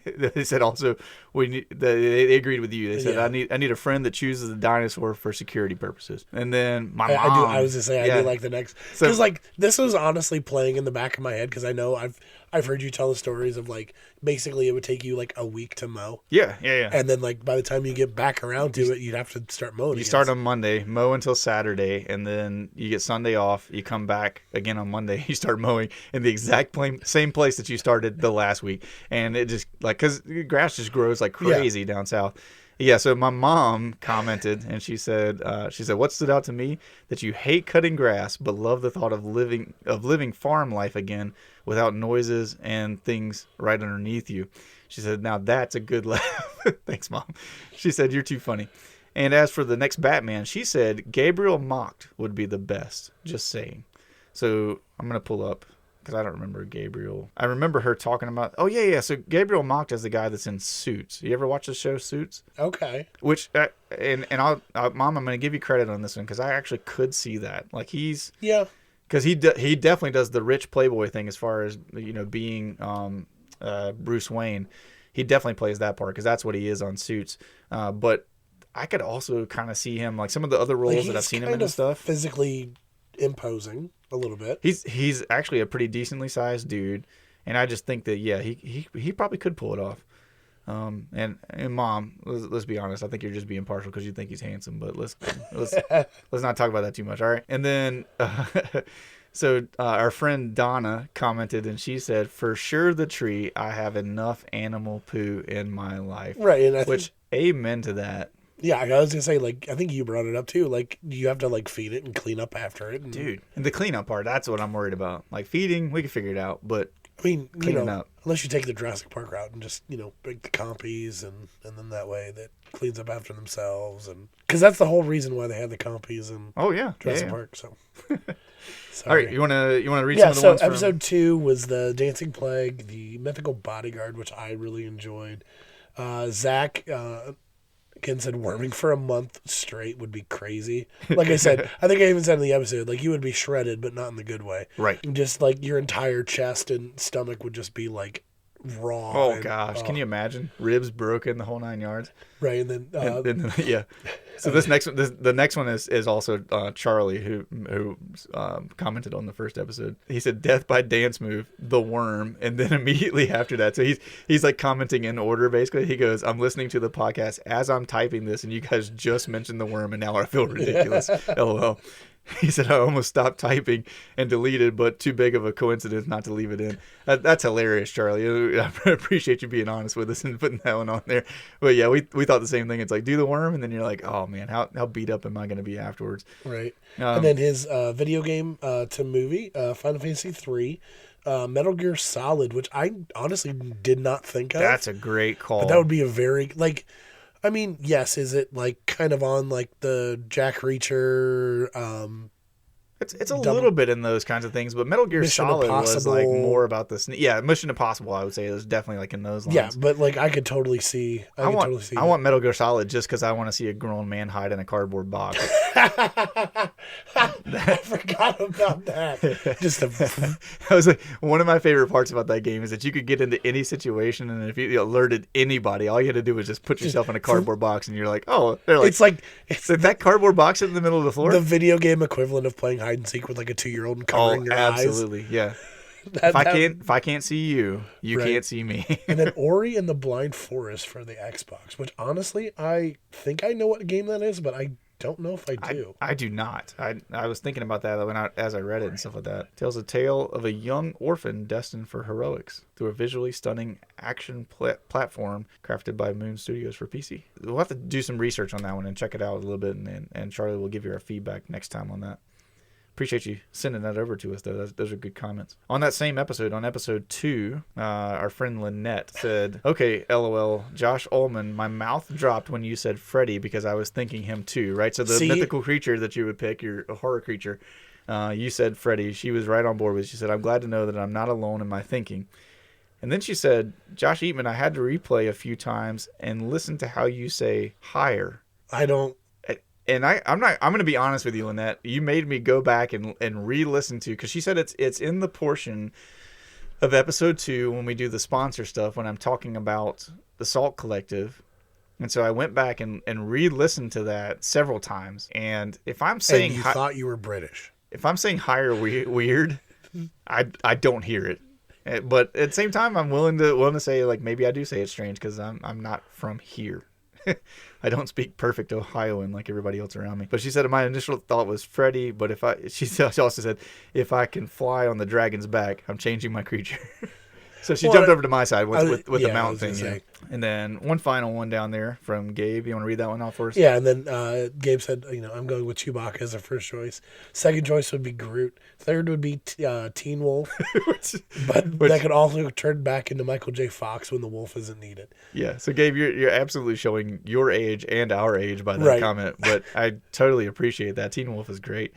They said also they agreed with you. They said, "I need a friend that chooses a dinosaur for security purposes." And then my mom. I was just saying I do like the next because like this was honestly playing in the back of my head because I know I've heard you tell the stories of like basically it would take you like a week to mow. Yeah. And then like by the time you get back around to it, you'd have to start mowing. You start on Monday, mow until Saturday, and then you get Sunday off. You come back again on Monday. You start mowing in the exact same place that you started the last week, and it just like because grass just grows like crazy down south. Yeah, so my mom commented, and she said, "What stood out to me that you hate cutting grass, but love the thought of living farm life again without noises and things right underneath you." She said, "Now that's a good laugh." Thanks, Mom. She said, "You're too funny." And as for the next Batman, she said Gabriel Mocked would be the best. Just saying. So I'm gonna pull up. Because I don't remember Gabriel. I remember her talking about. Oh yeah. So Gabriel Mocked is the guy that's in Suits. You ever watch the show Suits? Okay. Which and Mom, I'm going to give you credit on this one because I actually could see that. Like he's because he definitely does the rich playboy thing as far as being Bruce Wayne. He definitely plays that part because that's what he is on Suits. But I could also kind of see him like some of the other roles that I've seen him in and stuff. Physically imposing a little bit. He's actually a pretty decently sized dude, and I just think that he probably could pull it off. And Mom, let's be honest, I think you're just being partial because you think he's handsome, but let's not talk about that too much, all right? And then so our friend Donna commented, and she said, "For sure the tree. I have enough animal poo in my life." Right, and amen to that. Yeah, I was gonna say, like, I think you brought it up too. Like, you have to like feed it and clean up after it. Dude, and the cleanup part—that's what I'm worried about. Like feeding, we can figure it out, but I mean, cleaning up. Unless you take the Jurassic Park route and just break the compies and then that way that cleans up after themselves, and because that's the whole reason why they had the compies and Jurassic Park. So, all right, you wanna read some of the ones? So episode 2 was the Dancing Plague, the Mythical Bodyguard, which I really enjoyed. Zach. Ken said worming for a month straight would be crazy. Like I said, I think I even said in the episode, like you would be shredded, but not in the good way. Right. And just like your entire chest and stomach would just be like raw. Oh gosh, can you imagine? Ribs broken, the whole 9 yards. Right, and then yeah. So the next one is also Charlie who commented on the first episode. He said death by dance move, the worm, and then immediately after that, so he's like commenting in order basically. He goes, "I'm listening to the podcast as I'm typing this, and you guys just mentioned the worm, and now I feel ridiculous." LOL. He said, "I almost stopped typing and deleted, but too big of a coincidence not to leave it in." That's hilarious, Charlie. I appreciate you being honest with us and putting that one on there. But yeah, we thought the same thing. It's like, do the worm, and then you're like, oh man, how beat up am I going to be afterwards? Right. And then his video game to movie, Final Fantasy 3. Metal Gear Solid, which I honestly did not think of. That's a great call. But that would be a very, like... I mean, yes, is it like kind of on like the Jack Reacher? It's a little bit in those kinds of things, but Metal Gear Solid was like more about this. Yeah, Mission Impossible, I would say, is definitely like in those lines. Yeah, but like I could totally see. I want Metal Gear Solid just because I want to see a grown man hide in a cardboard box. I forgot about that. Just I was like, one of my favorite parts about that game is that you could get into any situation, and if you alerted anybody, all you had to do was just put yourself in a cardboard box, and you're like, oh, they're like, it's that cardboard box in the middle of the floor. The video game equivalent of playing hide and seek with like a 2-year-old and covering your eyes. Absolutely, yeah. If I can't see you, you can't see me. And then Ori and the Blind Forest for the Xbox, which honestly I think I know what game that is, but I don't know if I do. I do not. I was thinking about that as I read it and stuff like that. Tells a tale of a young orphan destined for heroics through a visually stunning action platform crafted by Moon Studios for PC. We'll have to do some research on that one and check it out a little bit, and Charlie will give you our feedback next time on that. Appreciate you sending that over to us, though. Those are good comments. On that same episode, on episode 2, our friend Lynette said, "Okay, LOL, Josh Ullman, my mouth dropped when you said Freddy because I was thinking him too," right? So the mythical creature that you would pick, a horror creature, you said Freddy. She was right on board with it. She said, "I'm glad to know that I'm not alone in my thinking." And then she said, "Josh Eatman, I had to replay a few times and listen to how you say higher." I don't... And I'm going to be honest with you, Lynette. You made me go back and re-listen to, because she said it's in the portion of episode 2 when we do the sponsor stuff, when I'm talking about the Salt Collective. And so I went back and re-listened to that several times. And if I'm saying... And you thought you were British. If I'm saying higher weird, I don't hear it. But at the same time, I'm willing to say, like, maybe I do say it's strange because I'm not from here. I don't speak perfect Ohioan like everybody else around me. But she said my initial thought was Freddy, but she also said, if I can fly on the dragon's back, I'm changing my creature. So she jumped over to my side with the mountain thing. Yeah. And then one final one down there from Gabe. You want to read that one off for us? Yeah, and then Gabe said, I'm going with Chewbacca as a first choice. Second choice would be Groot. Third would be Teen Wolf. But that could also turn back into Michael J. Fox when the wolf isn't needed. Yeah, so Gabe, you're absolutely showing your age and our age by that comment. But I totally appreciate that. Teen Wolf is great.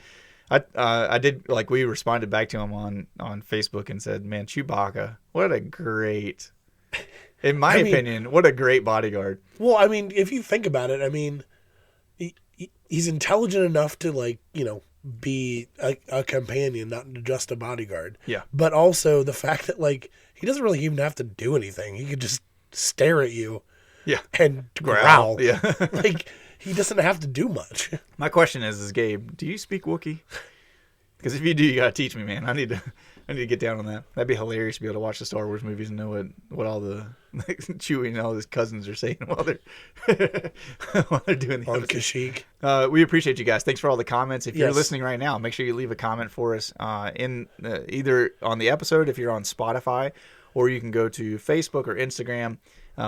I did, like, we responded back to him on Facebook and said, man, Chewbacca, what a great, in my opinion, what a great bodyguard. Well, I mean, if you think about it, I mean, he's intelligent enough to, like, be a companion, not just a bodyguard. Yeah. But also the fact that, like, he doesn't really even have to do anything. He could just stare at you. Yeah. And growl. Yeah. Like, he doesn't have to do much. My question is Gabe, do you speak Wookiee? Because if you do, you gotta teach me, man. I need to get down on that. That'd be hilarious to be able to watch the Star Wars movies and know what all the Chewie and all his cousins are saying while they're doing the on episode. Kashyyyk. We appreciate you guys. Thanks for all the comments. If you're listening right now, make sure you leave a comment for us in either on the episode if you're on Spotify, or you can go to Facebook or Instagram.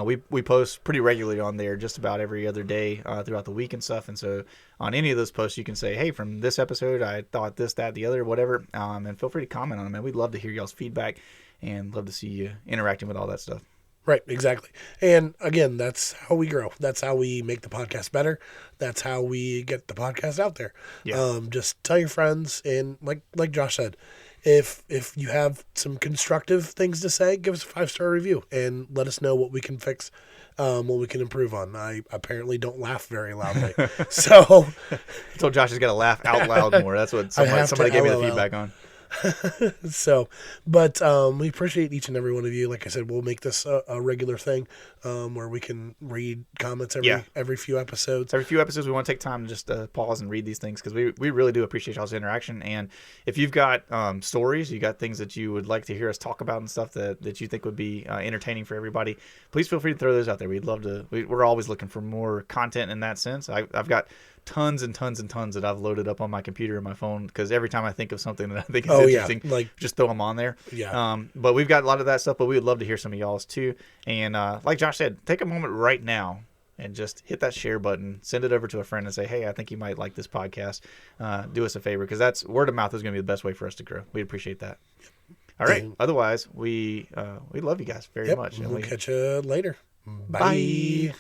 We post pretty regularly on there, just about every other day throughout the week and stuff. And so on any of those posts, you can say, hey, from this episode, I thought this, that, the other, whatever. And feel free to comment on it, man. We'd love to hear y'all's feedback and love to see you interacting with all that stuff. Right, exactly. And again, that's how we grow. That's how we make the podcast better. That's how we get the podcast out there. Yeah. Just tell your friends, and like Josh said, if you have some constructive things to say, give us a 5-star review and let us know what we can fix, what we can improve on. I apparently don't laugh very loudly. So I told Josh he's got to laugh out loud more. That's what somebody gave me the feedback on. So, but we appreciate each and every one of you. Like I said, we'll make this a regular thing where we can read comments every few episodes. Every few episodes, we want to take time to just pause and read these things because we really do appreciate y'all's interaction. And if you've got stories, you got things that you would like to hear us talk about and stuff that you think would be entertaining for everybody, please feel free to throw those out there. We'd love to. We're always looking for more content in that sense. I've got tons and tons and tons that I've loaded up on my computer and my phone because every time I think of something that I think is interesting, just throw them on there. Yeah. But we've got a lot of that stuff, but we would love to hear some of y'all's too. And like Josh said, take a moment right now and just hit that share button, send it over to a friend and say, hey, I think you might like this podcast. Do us a favor, because that's word of mouth is going to be the best way for us to grow. We'd appreciate that. All right. Otherwise, we love you guys very much. And we'll catch you later. Bye. Bye.